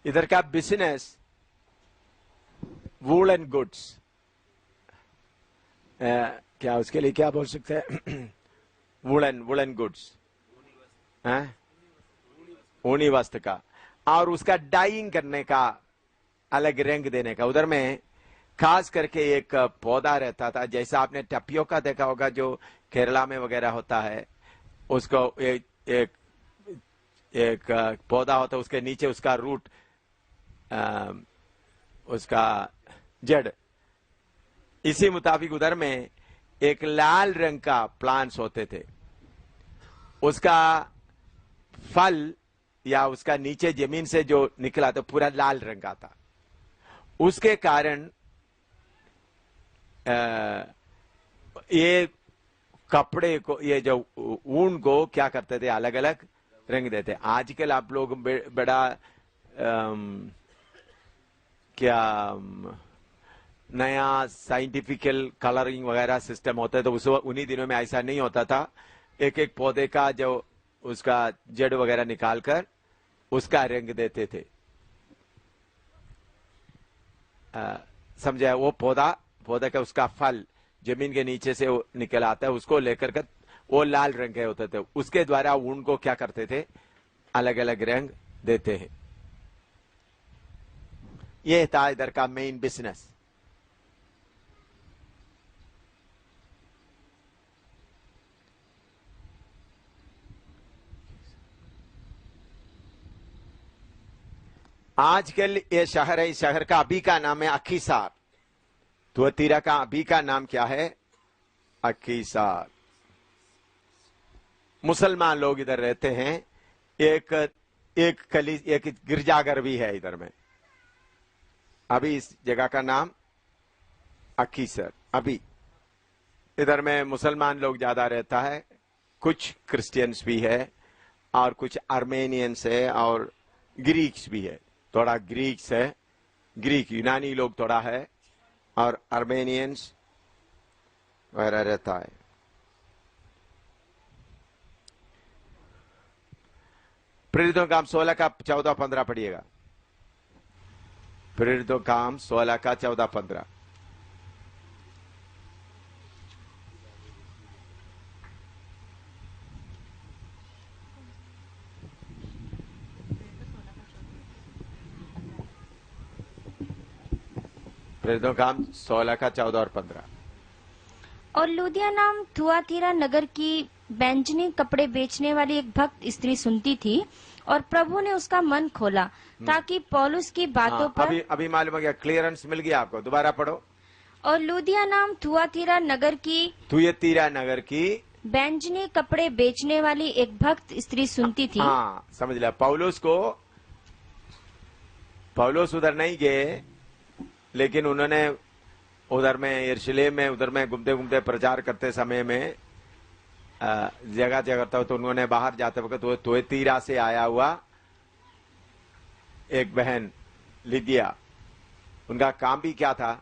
इधर का बिजनेस वूलन गुड्स, क्या उसके लिए क्या बोल सकते हैं? वुलन गुड्स, ऊनी वस्त्र का, और उसका डाइंग करने का, अलग रंग देने का। उधर में खास करके एक पौधा रहता था, जैसा आपने टपियोका देखा होगा जो केरला में वगैरह होता है, उसको एक पौधा होता है, उसके नीचे उसका रूट, उसका जड़। इसी मुताबिक उधर में एक लाल रंग का प्लांट्स होते थे, उसका फल या उसका नीचे जमीन से जो निकला तो पूरा लाल रंग का था। उसके कारण ये कपड़े को, ये जो ऊन को क्या करते थे, अलग अलग रंग देते। आजकल आप लोग बड़ा क्या नया साइंटिफिकल कलरिंग वगैरह सिस्टम होता है, तो उस उन्हीं दिनों में ऐसा नहीं होता था। एक एक पौधे का जो उसका जड़ वगैरह निकालकर उसका रंग देते थे। समझा? वो पौधा का उसका फल जमीन के नीचे से निकल आता है, उसको लेकर कर वो लाल रंग के होते थे। उसके द्वारा ऊन को क्या करते थे, अलग अलग रंग देते हैं। ये था इधर का मेन बिजनेस। आजकल ये शहर है, इस शहर का अभी का नाम है अखीसार। तुअतीरा का अभी का नाम क्या है? अखीसार। मुसलमान लोग इधर रहते हैं। एक गिरजाघर भी है इधर में। अभी इस जगह का नाम अखीसर। अभी इधर में मुसलमान लोग ज्यादा रहता है, कुछ क्रिश्चियंस भी है और कुछ आर्मेनियंस है और ग्रीक्स भी है। थोड़ा ग्रीक्स है, ग्रीक यूनानी लोग थोड़ा है, और आर्मेनियंस वगैरह रहता है। प्रेरितों काम 16 का 14-15 पढ़िएगा। प्रेरितों काम 16 का 14-15। प्रेरितों काम 16 का 14 और 15। और लुदिया नाम थुआतीरा नगर की बैंजनी कपड़े बेचने वाली एक भक्त स्त्री सुनती थी, और प्रभु ने उसका मन खोला ताकि पौलुस की बातों पर। अभी मालूम हो गया, क्लियरेंस मिल गया आपको। दोबारा पढ़ो। और लुदिया नाम थुआतीरा नगर की बैंजनी कपड़े बेचने वाली एक भक्त स्त्री सुनती थी। हाँ, समझ लिया। पौलुस उधर नहीं गए, लेकिन उन्होंने उधर में यरूशलेम में उधर में घूमते घूमते प्रचार करते समय में जगह जगह था, तो उन्होंने बाहर जाते वक्त तुअतीरा से आया हुआ एक बहन लिदिया, उनका काम भी क्या था?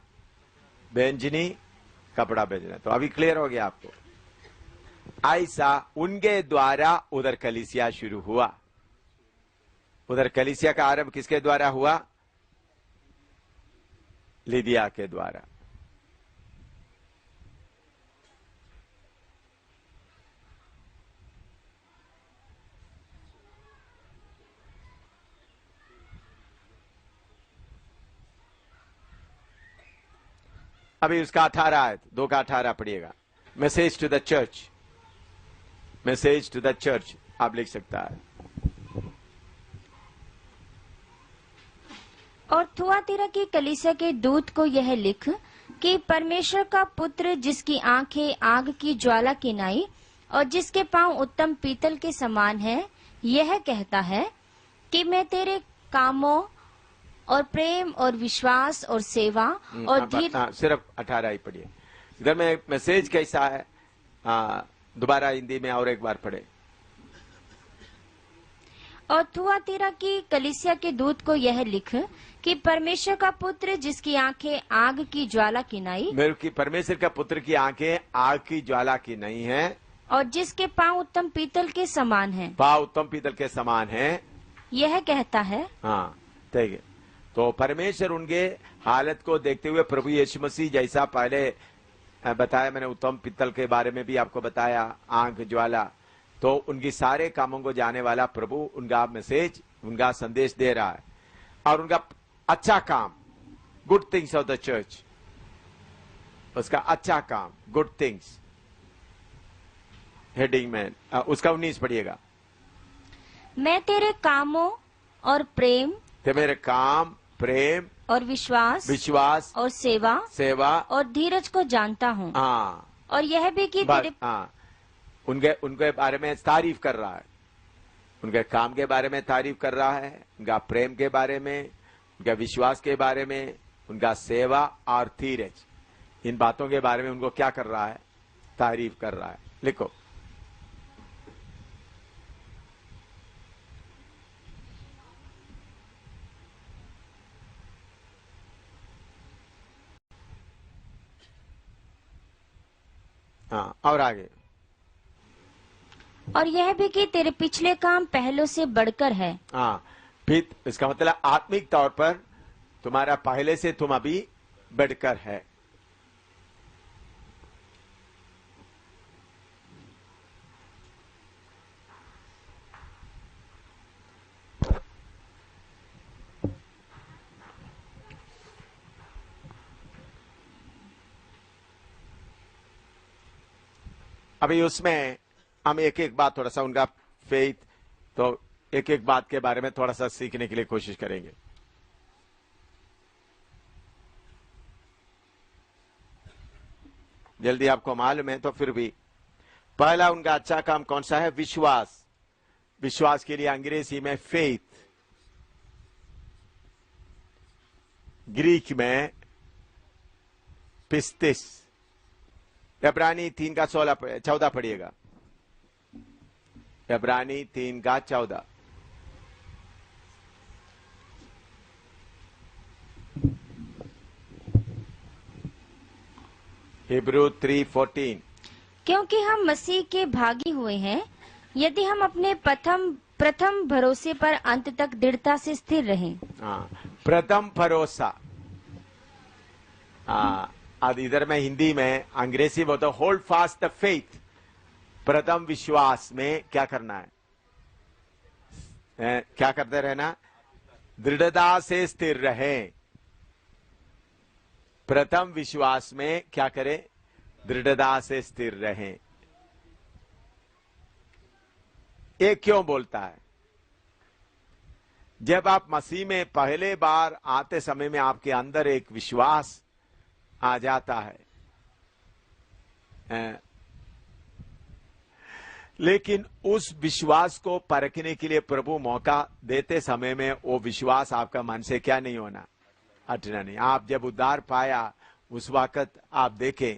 बैंजनी कपड़ा बेचना। तो अभी क्लियर हो गया आपको। ऐसा उनके द्वारा उधर कलीसिया शुरू हुआ। उधर कलीसिया का आरंभ किसके द्वारा हुआ? लिदिया के द्वारा। अभी उसका 18 है, 2 का 18 पढ़िएगा। मैसेज टू द चर्च आप लिख सकता है। और थुआतीरा की कलीसिया के दूत को यह लिख कि परमेश्वर का पुत्र, जिसकी आंखें आग की ज्वाला की नाई और जिसके पांव उत्तम पीतल के समान है, यह कहता है कि मैं तेरे कामों और प्रेम और विश्वास और सेवा और धीरज। सिर्फ 18 ही पढ़िए। इधर में मैसेज कैसा है, दोबारा हिंदी में और एक बार पढ़े। और थुआतीरा की कलीसिया के दूत को यह लिख कि परमेश्वर का पुत्र जिसकी आंखें आग की ज्वाला की नहीं, मेरे की परमेश्वर का पुत्र की आंखें आग की ज्वाला की नहीं है, और जिसके पांव उत्तम पीतल के समान हैं, पांव उत्तम पीतल के समान हैं, यह कहता है। हाँ ठीक है। तो परमेश्वर उनके हालत को देखते हुए प्रभु यीशु मसीह जैसा पहले बताया, मैंने उत्तम पीतल के बारे में भी आपको बताया, आंख ज्वाला, तो उनकी सारे कामों को जाने वाला प्रभु उनका मैसेज, उनका संदेश दे रहा है। और उनका अच्छा काम, good things of the church, उसका अच्छा काम, गुड थिंग्स, हेडिंग में उसका 19 पढ़िएगा। मैं तेरे कामों और प्रेम, ते मेरे काम, प्रेम और विश्वास, विश्वास और सेवा, सेवा और धीरज को जानता हूँ, हाँ, और यह भी कि तेरे हाँ, उनके बारे में तारीफ कर रहा है, उनके काम के बारे में तारीफ कर रहा है, उनका प्रेम के बारे में, उनका विश्वास के बारे में, उनका सेवा और धीरज, इन बातों के बारे में उनको क्या कर रहा है, तारीफ कर रहा है। लिखो। हाँ, और आगे। और यह भी कि तेरे पिछले काम पहलों से बढ़कर है। हाँ, फिर इसका मतलब आत्मिक तौर पर तुम्हारा पहले से तुम अभी बढ़कर है। अभी उसमें हम एक एक बात थोड़ा सा उनका फेथ, तो एक एक बात के बारे में थोड़ा सा सीखने के लिए कोशिश करेंगे। जल्दी आपको मालूम है तो फिर भी पहला उनका अच्छा काम कौन सा है, विश्वास। विश्वास के लिए अंग्रेजी में फेथ, ग्रीक में पिस्तिस। इब्रानी 3 का 14 पढ़िएगा। इब्रानी 3 का 14। हिब्रू 3:14। क्योंकि हम मसीह के भागी हुए हैं, यदि हम अपने प्रथम भरोसे पर अंत तक दृढ़ता से स्थिर रहें। हाँ, प्रथम भरोसा। आज इधर में हिंदी में अंग्रेजी बोलते होल्ड फास्ट द फेथ। प्रथम विश्वास में क्या करना है, क्या करते रहना, दृढ़ता से स्थिर रहे। प्रथम विश्वास में क्या करें, दृढ़ता से स्थिर रहें। ये क्यों बोलता है, जब आप मसीह में पहले बार आते समय में आपके अंदर एक विश्वास आ जाता है, लेकिन उस विश्वास को परखने के लिए प्रभु मौका देते समय में वो विश्वास आपका मन से क्या नहीं होना, हटना नहीं। आप जब उद्धार पाया उस वक्त आप देखें,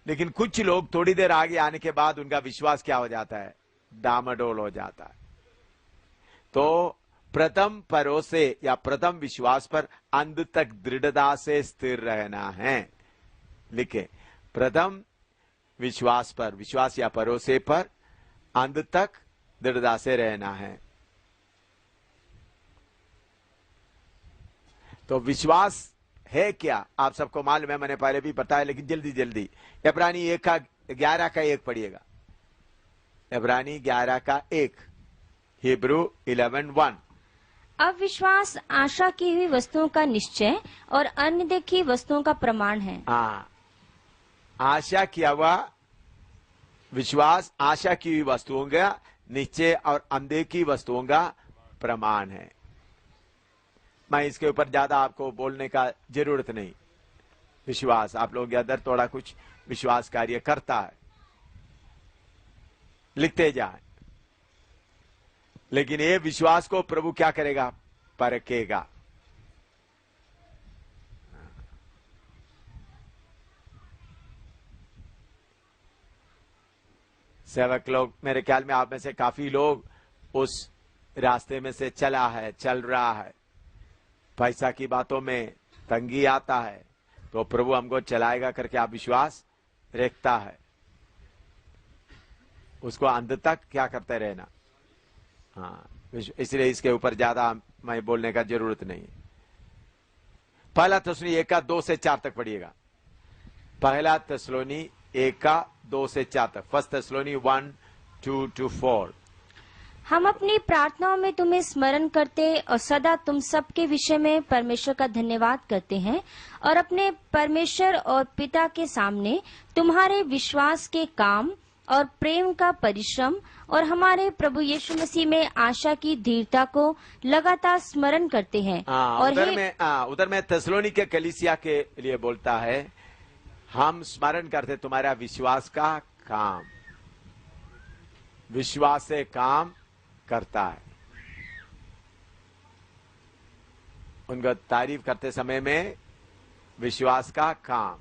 लेकिन कुछ लोग थोड़ी देर आगे आने के बाद उनका विश्वास क्या हो जाता है, डामाडोल हो जाता है। तो प्रथम भरोसे या प्रथम विश्वास पर अंत तक दृढ़ता से स्थिर रहना है। लिखे, प्रथम विश्वास पर, विश्वास या भरोसे पर अंत तक दृढ़ता से रहना है। तो विश्वास है क्या, आप सबको मालूम है, मैंने पहले भी बताया, लेकिन जल्दी जल्दी इब्रानी 11 का 1 पढ़िएगा। इब्रानी 11 का 1, हिब्रू 11:1। अब विश्वास आशा की हुई वस्तुओं का निश्चय और अनदेखी वस्तुओं का प्रमाण है। हाँ, आशा किया हुआ विश्वास आशा की हुई वस्तुओं का निश्चय और अनदेखी वस्तुओं का प्रमाण है। मैं इसके ऊपर ज्यादा आपको बोलने का जरूरत नहीं। विश्वास आप लोगों के अंदर थोड़ा कुछ विश्वास कार्य करता है, लिखते जाए, लेकिन ये विश्वास को प्रभु क्या करेगा, परखेगा। सेवक लोग, मेरे ख्याल में आप में से काफी लोग उस रास्ते में से चल रहा है। पैसा की बातों में तंगी आता है तो प्रभु हमको चलाएगा करके आप विश्वास रखता है, उसको अंत तक क्या करते रहना। हाँ, इसलिए इसके ऊपर ज्यादा मैं बोलने का जरूरत नहीं है। पहला थिस्सलुनी 1:2 से 4 तक पढ़िएगा। पहला थिस्सलुनी 1:2 से 4 तक। फर्स्ट थिस्सलुनी 1:2-4। हम अपनी प्रार्थनाओं में तुम्हें स्मरण करते और सदा तुम सबके विषय में परमेश्वर का धन्यवाद करते हैं और अपने परमेश्वर और पिता के सामने तुम्हारे विश्वास के काम और प्रेम का परिश्रम और हमारे प्रभु यीशु मसीह में आशा की धीरता को लगातार स्मरण करते हैं। और उधर में थिस्सलुनी के कलीसिया के लिए बोलता है, हम स्मरण करते तुम्हारा विश्वास का काम, विश्वास से काम करता है। उनका तारीफ करते समय में विश्वास का काम,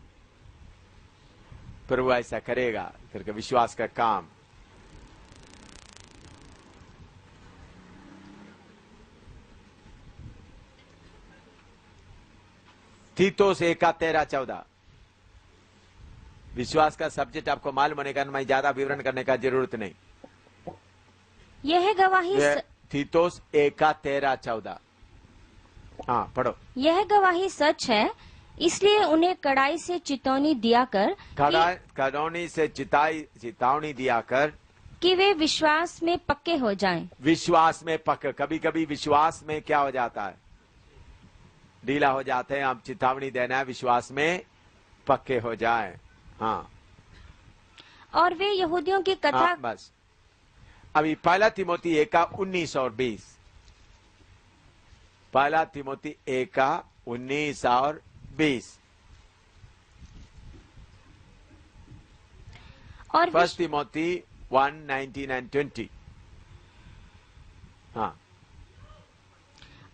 प्रभु ऐसा करेगा करके विश्वास का काम। तीतुस 1:13-14। विश्वास का सब्जेक्ट आपको मालूम होने का मैं ज्यादा विवरण करने का जरूरत नहीं। यह गवाही तीतुस 1:13-14। हाँ, पढ़ो। यह गवाही सच है, इसलिए उन्हें कड़ाई से चेतावनी दिया कर कड़ाई से चेतावनी दिया कर कि वे विश्वास में पक्के हो जाएं। विश्वास में पक्के। कभी कभी विश्वास में क्या हो जाता है, ढीला हो जाते हैं। हम चेतावनी देना है विश्वास में पक्के हो जाए। हाँ, और वे यहूदियों की कथा। हाँ, बस अभी पहला तिमोथी 1:19 और 20। पहला तिमोथी 1:19 और 20। और फर्स्ट तिमोथी 1:19 and 20। हाँ,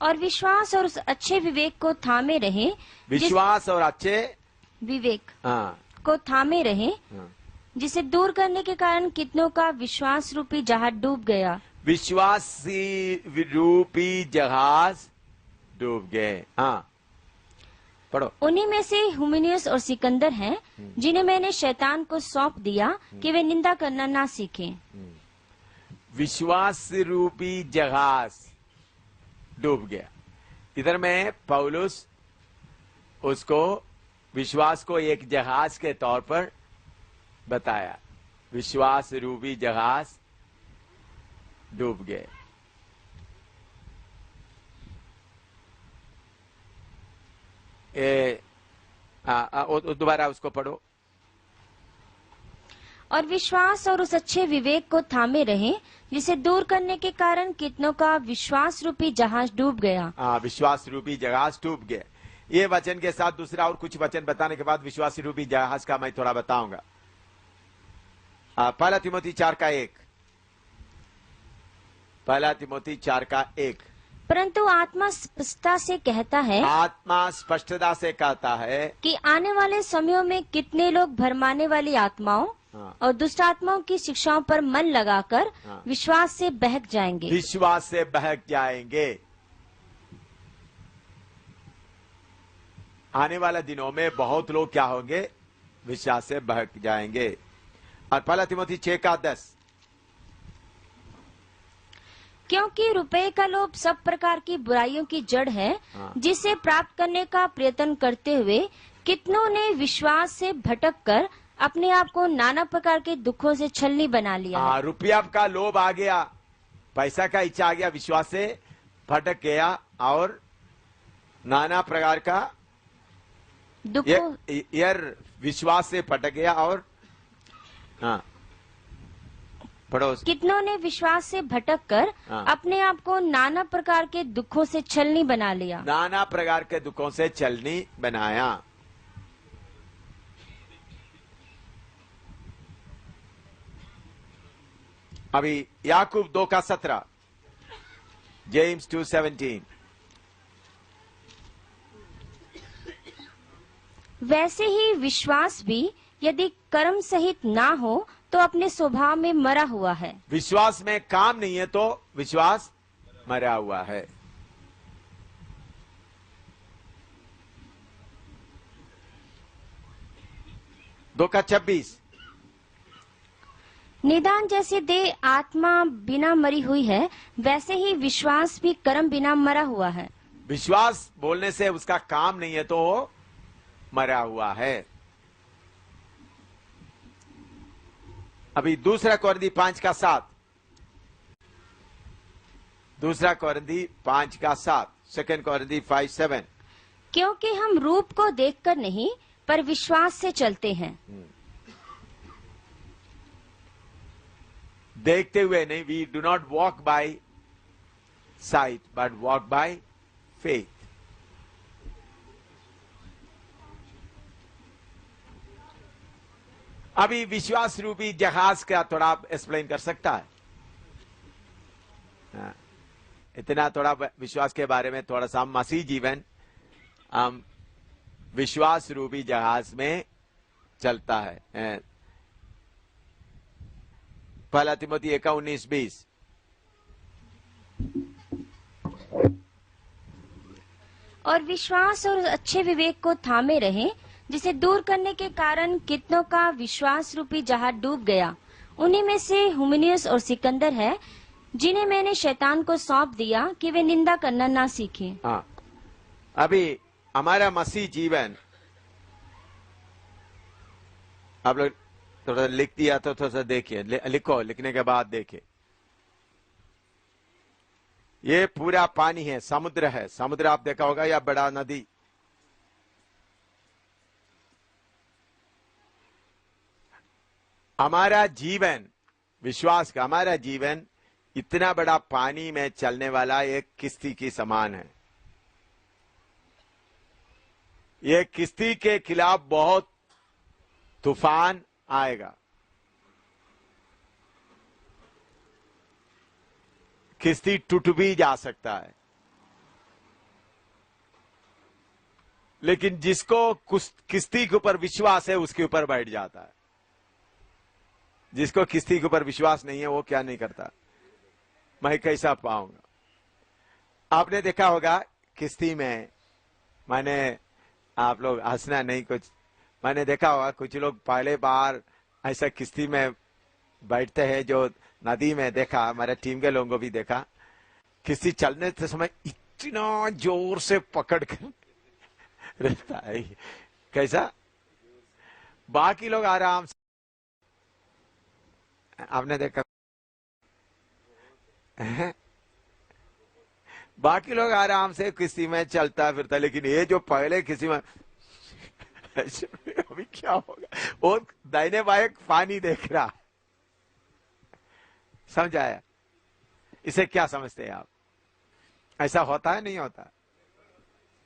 और विश्वास और उस अच्छे विवेक को थामे रहे। विश्वास और अच्छे विवेक हाँ को थामे रहे, हाँ। जिसे दूर करने के कारण कितनों का विश्वास रूपी जहाज डूब गया। विश्वासी रूपी जहाज डूब गए। हाँ, पढ़ो। उन्हीं में से हुमिनियस और सिकंदर हैं, जिन्हें मैंने शैतान को सौंप दिया कि वे निंदा करना ना सीखें। विश्वास रूपी जहाज डूब गया। इधर में पौलुस उसको विश्वास को एक जहाज के तौर पर बताया। विश्वास रूपी जहाज डूब गए। दोबारा उसको पढ़ो। और विश्वास और उस अच्छे विवेक को थामे रहे, जिसे दूर करने के कारण कितनों का विश्वास रूपी जहाज डूब गया। विश्वास रूपी जहाज डूब गया। ये वचन के साथ दूसरा और कुछ वचन बताने के बाद विश्वासी रूपी जहाज का मैं थोड़ा बताऊंगा। पहला तिमोथी 4:1। पहला तिमोथी 4:1। परंतु आत्मा स्पष्टता से कहता है, आत्मा स्पष्टता से कहता है कि आने वाले समयों में कितने लोग भरमाने वाली आत्माओं और दुष्ट आत्माओं की शिक्षाओं पर मन लगाकर विश्वास से बहक जाएंगे। विश्वास से बहक जाएंगे। आने वाले दिनों में बहुत लोग क्या होंगे, विश्वास से बहक जाएंगे। और पहला तिमोथी 6:10। क्योंकि रुपए का लोभ सब प्रकार की बुराइयों की जड़ है, जिसे प्राप्त करने का प्रयत्न करते हुए कितनों ने विश्वास से भटक कर अपने आप को नाना प्रकार के दुखों से छलनी बना लिया। रुपया का लोभ आ गया, पैसा का इच्छा आ गया, विश्वास से भटक गया और नाना प्रकार का दुखों विश्वास से भटक गया। और हाँ, पढ़ो। कितनों ने विश्वास से भटक कर अपने आप को नाना प्रकार के दुखों से छलनी बना लिया। नाना प्रकार के दुखों से छलनी बनाया। अभी याकूब 2:17। जेम्स 2:17। वैसे ही विश्वास भी यदि कर्म सहित ना हो तो अपने स्वभाव में मरा हुआ है। विश्वास में काम नहीं है तो विश्वास मरा हुआ है। दो का 26। निदान जैसे देह आत्मा बिना मरी हुई है, वैसे ही विश्वास भी कर्म बिना मरा हुआ है। विश्वास बोलने से उसका काम नहीं है तो वो मरा हुआ है। अभी दूसरा कोरिन्थी 5 का 7। दूसरा कोरिन्थी 5 का 7। सेकंड कोरिन्थी 5:7। क्योंकि हम रूप को देखकर नहीं पर विश्वास से चलते हैं। देखते हुए नहीं, we do not walk by sight but walk by faith. अभी विश्वास रूपी जहाज का थोड़ा एक्सप्लेन कर सकता है? हाँ, इतना थोड़ा विश्वास के बारे में थोड़ा सा। मसीह जीवन हम विश्वास रूपी जहाज में चलता है। पहला तिमोथी 1:19-20। और विश्वास और अच्छे विवेक को थामे रहें, जिसे दूर करने के कारण कितनों का विश्वास रूपी जहाज डूब गया। उन्हीं में से हुमिनियस और सिकंदर है, जिन्हें मैंने शैतान को सौंप दिया कि वे निंदा करना ना सीखें। हाँ, अभी हमारा मसीह जीवन, आप लोग थोड़ा लिख दिया तो थोड़ा सा देखिए, लिखो, लिखने के बाद देखिए। ये पूरा पानी है, समुद्र है। समुद्र आप देखा होगा, या बड़ा नदी। हमारा जीवन, विश्वास का हमारा जीवन इतना बड़ा पानी में चलने वाला एक किश्ती की समान है। ये किश्ती के खिलाफ बहुत तूफान आएगा, किश्ती टूट भी जा सकता है, लेकिन जिसको किश्ती के ऊपर विश्वास है उसके ऊपर बैठ जाता है। जिसको किश्ती के ऊपर विश्वास नहीं है वो क्या नहीं करता, मैं कैसा पाऊंगा। आपने देखा होगा किश्ती में, मैंने, आप लोग हंसना नहीं, कुछ मैंने देखा होगा कुछ लोग पहले बार ऐसा किश्ती में बैठते हैं, जो नदी में देखा, हमारे टीम के लोगों को भी देखा, किश्ती चलने के समय इतना जोर से पकड़ कर रहता है। कैसा? बाकी लोग आराम से, आपने देखा, बाकी लोग आराम से किश्ती में चलता फिरता, लेकिन ये जो पहले किसी में अभी क्या होगा, वो दाहिने बाएं पानी देख रहा। समझाया? इसे क्या समझते हैं आप? ऐसा होता है नहीं होता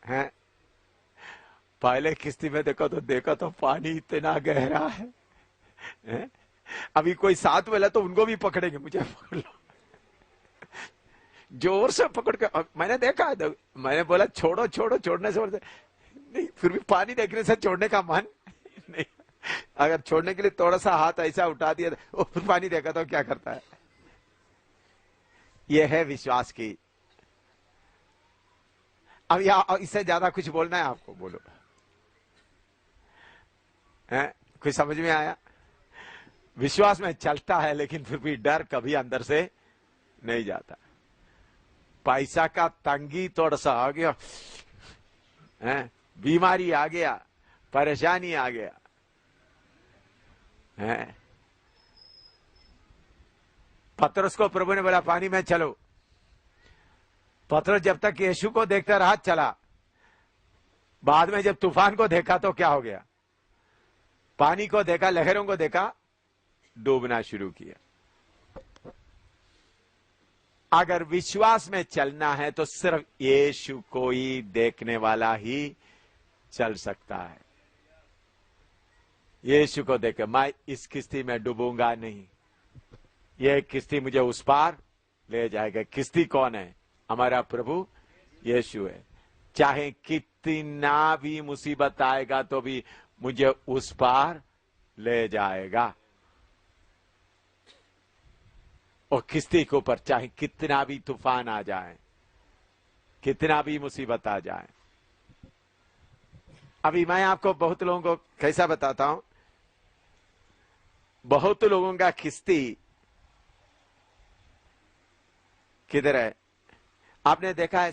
है? पहले किश्ती में देखो तो पानी इतना गहरा है? अभी कोई साथ वाला तो उनको भी पकड़ेंगे, मुझे पकड़ लो, जोर से पकड़ के। मैंने देखा, मैंने बोला छोड़ो छोड़ो, छोड़ने से बोलते नहीं, फिर भी पानी देखने से छोड़ने का मन नहीं। अगर छोड़ने के लिए थोड़ा सा हाथ ऐसा उठा दिया तो फिर पानी देखा तो क्या करता है। यह है विश्वास की। अब या इससे ज्यादा कुछ बोलना है आपको? बोलो, है कुछ समझ में आया? विश्वास में चलता है, लेकिन फिर भी डर कभी अंदर से नहीं जाता। पैसा का तंगी थोड़ा सा आ गया, है, बीमारी आ गया, परेशानी आ गया, है। पतरस को प्रभु ने बोला पानी में चलो। पतरस जब तक यीशु को देखता रहा चला, बाद में जब तूफान को देखा तो क्या हो गया? पानी को देखा, लहरों को देखा, डूबना शुरू किया। अगर विश्वास में चलना है तो सिर्फ यीशु को ही देखने वाला ही चल सकता है। यीशु को देखे, मैं इस किश्ती में डूबूंगा नहीं, यह किश्ती मुझे उस पार ले जाएगा। किश्ती कौन है? हमारा प्रभु यीशु है। चाहे कितना भी मुसीबत आएगा तो भी मुझे उस पार ले जाएगा। और किश्ती के ऊपर चाहे कितना भी तूफान आ जाए, कितना भी मुसीबत आ जाए। अभी मैं आपको बहुत लोगों को कैसा बताता हूं, बहुत लोगों का किश्ती किधर है? आपने देखा है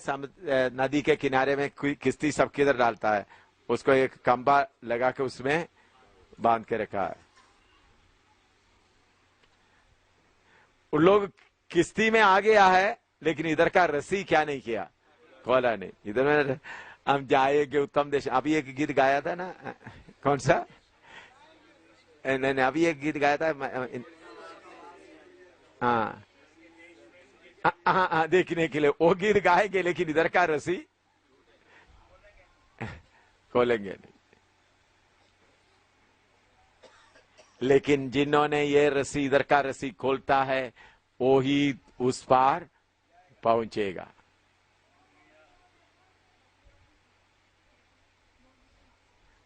नदी के किनारे में किश्ती सब किधर डालता है? उसको एक खंभा लगा के उसमें बांध के रखा है। उन लोग किश्ती में आ गया है, लेकिन इधर का रस्सी क्या नहीं किया, खोला नहीं। इधर में हम जाएंगे उत्तम देश, अभी एक गीत गाया था ना, कौन सा? नहीं, अभी एक गीत गाया था। हाँ हाँ, देखने के लिए वो गीत गाएंगे, लेकिन इधर का रस्सी खोलेंगे नहीं। लेकिन जिन्होंने ये रस्सी, इधर का रस्सी खोलता है, वो ही उस पार पहुंचेगा।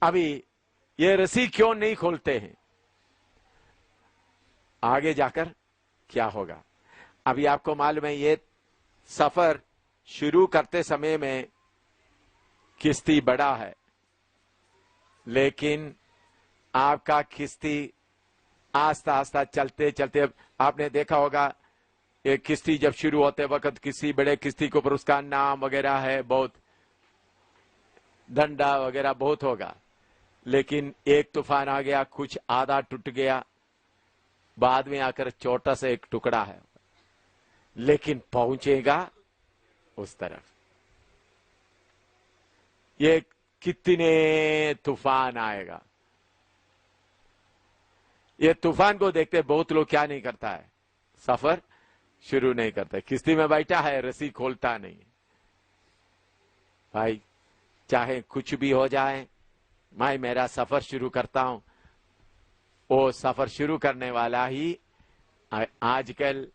अभी ये रस्सी क्यों नहीं खोलते हैं? आगे जाकर क्या होगा? अभी आपको मालूम है, ये सफर शुरू करते समय में किश्ती बड़ा है, लेकिन आपका किश्ती आस्ता आस्ता चलते चलते, आपने देखा होगा ये किश्ती जब शुरू होते वक्त किसी बड़े किश्ती के ऊपर उसका नाम वगैरह है, बहुत डंडा वगैरह बहुत होगा, लेकिन एक तूफान आ गया, कुछ आधा टूट गया, बाद में आकर छोटा सा एक टुकड़ा है, लेकिन पहुंचेगा उस तरफ। ये कितने तूफान आएगा, ये तूफान को देखते बहुत लोग क्या नहीं करता है, सफर शुरू नहीं करते। किश्ती में बैठा है, रस्सी खोलता नहीं। भाई चाहे कुछ भी हो जाए, मैं मेरा सफर शुरू करता हूं। वो सफर शुरू करने वाला ही आजकल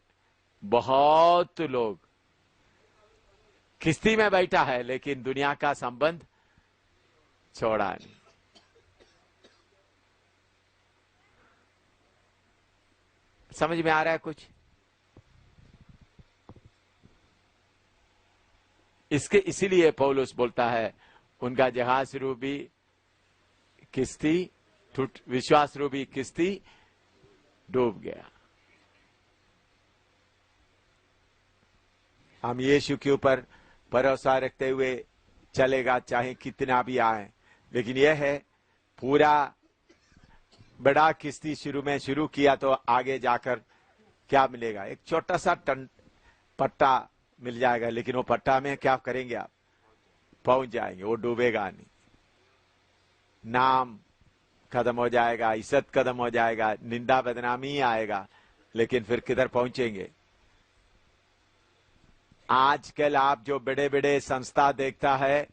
बहुत लोग किश्ती में बैठा है, लेकिन दुनिया का संबंध छोड़ा नहीं। समझ में आ रहा है कुछ? इसीलिए पौलुस बोलता है, उनका जहाज रूपी किश्ती टूट, विश्वास रूपी किश्ती डूब गया। हम यीशु के ऊपर भरोसा रखते हुए चलेगा, चाहे कितना भी आए, लेकिन यह है पूरा बड़ा किश्ती शुरू में शुरू किया तो आगे जाकर क्या मिलेगा? एक छोटा सा पट्टा मिल जाएगा, लेकिन वो पट्टा में क्या करेंगे आप? पहुंच जाएंगे, वो डूबेगा नहीं। नाम खत्म हो जाएगा, इज्जत खत्म हो जाएगा, निंदा बदनामी ही आएगा, लेकिन फिर किधर पहुंचेंगे? आजकल आप जो बड़े बड़े संस्था देखता है,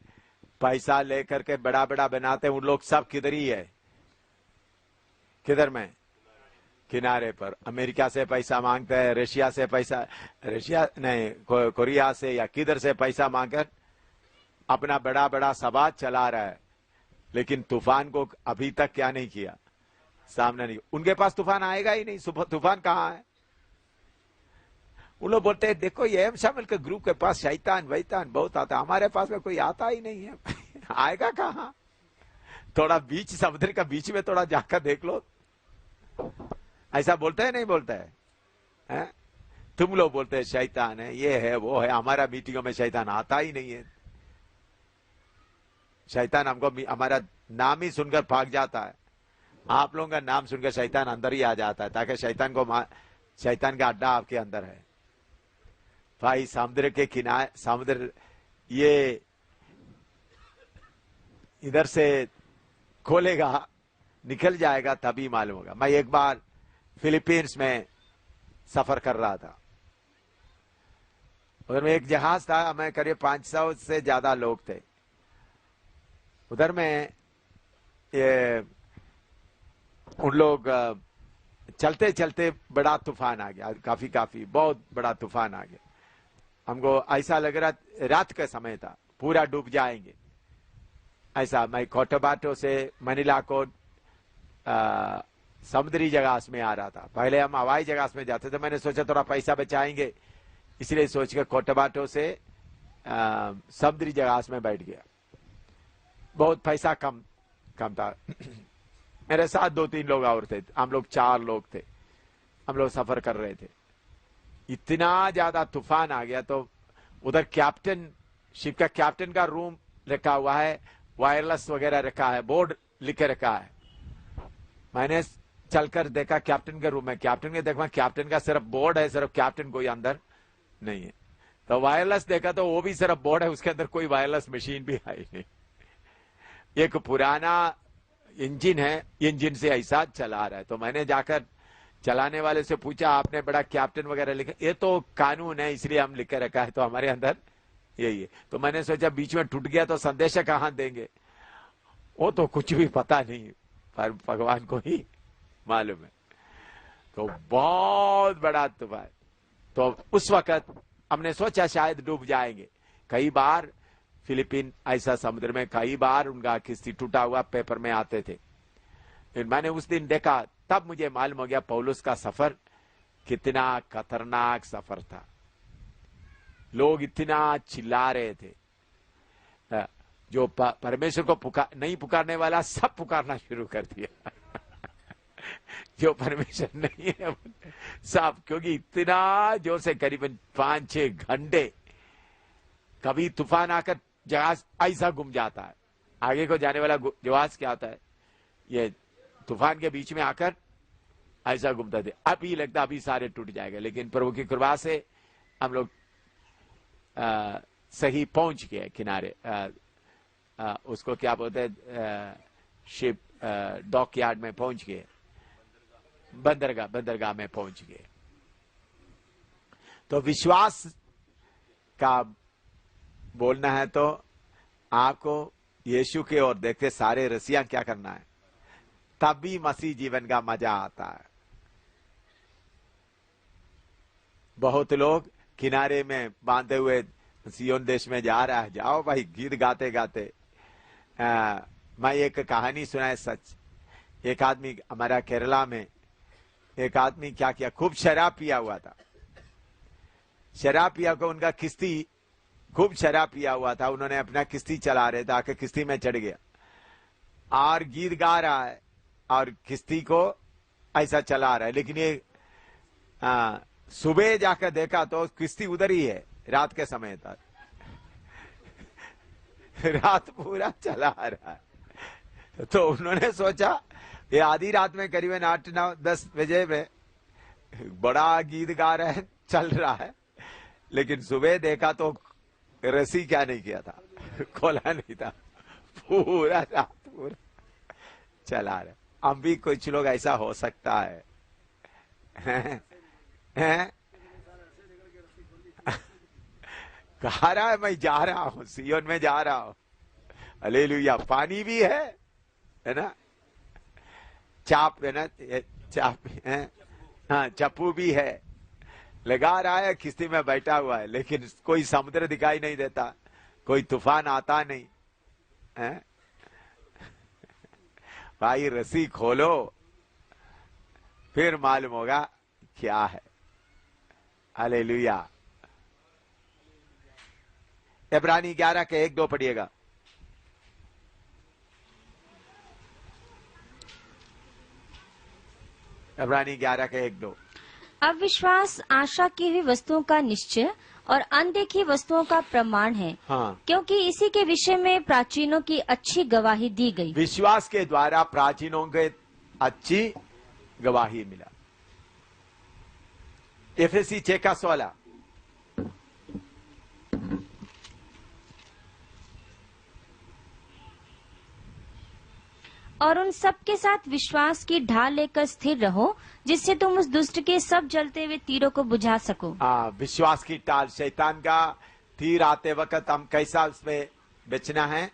पैसा लेकर के बड़ा बड़ा बनाते हैं, उन लोग सब किधर ही है? किधर में? किनारे पर। अमेरिका से पैसा मांगते हैं, रशिया से पैसा, रशिया नहीं, कोरिया से या किधर से पैसा मांगकर अपना बड़ा बड़ा सभा चला रहा है, लेकिन तूफान को अभी तक क्या नहीं किया? सामने नहीं। उनके पास तूफान आएगा ही नहीं। तूफान कहाँ है? उन लोग बोलते हैं देखो ये शामिल के ग्रुप के पास शैतान वैतान बहुत आता है, हमारे पास में कोई आता ही नहीं है। आएगा कहाँ? थोड़ा बीच, समुद्र का बीच में थोड़ा जाकर देख लो। ऐसा बोलता है नहीं बोलता है? तुम लोग बोलते हैं शैतान है, ये है वो है, हमारा मीटिंगों में शैतान आता ही नहीं है। शैतान हमको हमारा नाम ही सुनकर भाग जाता है। आप लोगों का नाम सुनकर शैतान अंदर ही आ जाता है, ताकि शैतान का अड्डा आपके अंदर है। भाई समुद्र के किनारे, समुद्र ये इधर से खोलेगा, निकल जाएगा, तभी मालूम होगा। मैं एक बार फिलीपींस में सफर कर रहा था, उधर में एक जहाज था, मैं करीब 500 से ज्यादा लोग थे। उधर में ये उन लोग चलते चलते बड़ा तूफान आ गया, काफी बहुत बड़ा तूफान आ गया। हमको ऐसा लग रहा रात का समय था, पूरा डूब जाएंगे ऐसा। मैं कोटाबाटो से मनीला को समुद्री जहाज में आ रहा था। पहले हम हवाई जहाज में जाते थे। मैंने सोचा थोड़ा पैसा बचाएंगे, इसलिए सोच के कोटाबाटो से समुद्री जहाज में बैठ गया। बहुत पैसा कम था। मेरे साथ 2-3 लोग और थे, हम लोग 4 लोग थे। हम लोग सफर कर रहे थे। इतना ज्यादा तूफान आ गया तो उधर कैप्टन, शिप का कैप्टन का रूम रखा हुआ है, वायरलेस वगैरह रखा है, बोर्ड लिख के रखा है। मैंने चलकर देखा कैप्टन के रूम में, कैप्टन के देखा कैप्टन का सिर्फ बोर्ड है, सिर्फ कैप्टन कोई अंदर नहीं है। तो वायरलेस देखा तो वो भी सिर्फ बोर्ड है, उसके अंदर कोई वायरलेस मशीन भी है नहीं। एक पुराना इंजन है, इंजन से ऐसा चला रहा है। तो मैंने जाकर चलाने वाले से पूछा, आपने बड़ा कैप्टन वगैरह लिखा? ये तो कानून है इसलिए हम लिख के रखा है, तो हमारे अंदर यही है। तो मैंने सोचा बीच में टूट गया तो संदेशा कहां देंगे, वो तो कुछ भी पता नहीं, पर भगवान को ही मालूम है। तो बहुत बड़ा तूफान। तो उस वक्त हमने सोचा शायद डूब जाएंगे। कई बार फिलीपीन ऐसा समुद्र में कई बार उनका किस्ती टूटा हुआ पेपर में आते थे। फिर मैंने उस दिन देखा, तब मुझे मालूम हो गया पौलुस का सफर कितना खतरनाक सफर था। लोग इतना चिल्ला रहे थे, जो परमेश्वर को नहीं पुकारने वाला सब पुकारना शुरू कर दिया। जो परमेश्वर नहीं है सब, क्योंकि इतना जोर से करीबन 5-6 घंटे कभी तूफान आकर जहाज ऐसा घूम जाता है। आगे को जाने वाला जहाज क्या होता है, ये तूफान के बीच में आकर ऐसा घूमता थे। अब ही लगता अभी सारे टूट जाएगा, लेकिन प्रभु की कृपा से हम लोग सही पहुंच गए किनारे। उसको क्या बोलते हैं, शिप डॉक यार्ड में पहुंच गए, बंदरगाह में पहुंच गए। तो विश्वास का बोलना है तो आपको यीशु के ओर देखते सारे रसियां क्या करना है, तभी मसीह जीवन का मजा आता है। बहुत लोग किनारे में बांधे हुए सियोन देश में जा रहा है, जाओ भाई गीत गाते गाते। मैं एक कहानी सुनाए सच। एक आदमी हमारा केरला में, एक आदमी क्या किया, खूब शराब पिया हुआ था। शराब पिया को उनका किश्ती, खूब शराब पिया हुआ था, उन्होंने अपना किश्ती चला रहे थे, आके किश्ती में चढ़ गया और गीत गा रहा है और किश्ती को ऐसा चला रहा है। लेकिन ये सुबह जाकर देखा तो किश्ती उधर ही है, रात के समय तक रात पूरा चला रहा है। तो उन्होंने सोचा ये आधी रात में करीबन 8-9-10 बजे में बड़ा गीत गा रहे हैं, चल रहा है, लेकिन सुबह देखा तो रस्सी क्या नहीं किया था, खोला नहीं था, पूरा रात पूरा चला रहा। हम भी कुछ लोग ऐसा हो सकता है, हैं? कहा रहा है मैं जा रहा हूं, सियोन में जा रहा हूं, हालेलुया। पानी भी है ना, चाप है ना, चाप है, हाँ चप्पू भी है, लगा रहा है, किश्ती में बैठा हुआ है, लेकिन कोई समुद्र दिखाई नहीं देता, कोई तूफान आता नहीं है। भाई रस्सी खोलो, फिर मालूम होगा क्या है। हालेलुया। इब्रानी 11 के 1-2 पढ़िएगा। इब्रानी 11 के 1-2। अब विश्वास आशा की हुई वस्तुओं का निश्चय और अनदेखी वस्तुओं का प्रमाण है। हाँ, क्योंकि इसी के विषय में प्राचीनों की अच्छी गवाही दी गई। विश्वास के द्वारा प्राचीनों के अच्छी गवाही मिला। एफएसी 6:16। और उन सब के साथ विश्वास की ढाल लेकर स्थिर रहो, जिससे तुम उस दुष्ट के सब जलते हुए तीरों को बुझा सको। विश्वास की ढाल, शैतान का तीर आते वक्त हम कैसा उसमें बचना है,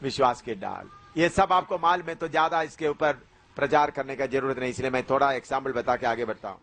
विश्वास की ढाल। ये सब आपको मालूम है, तो ज्यादा इसके ऊपर प्रचार करने का जरूरत नहीं, इसलिए मैं थोड़ा एग्जाम्पल बता के आगे बढ़ता हूं।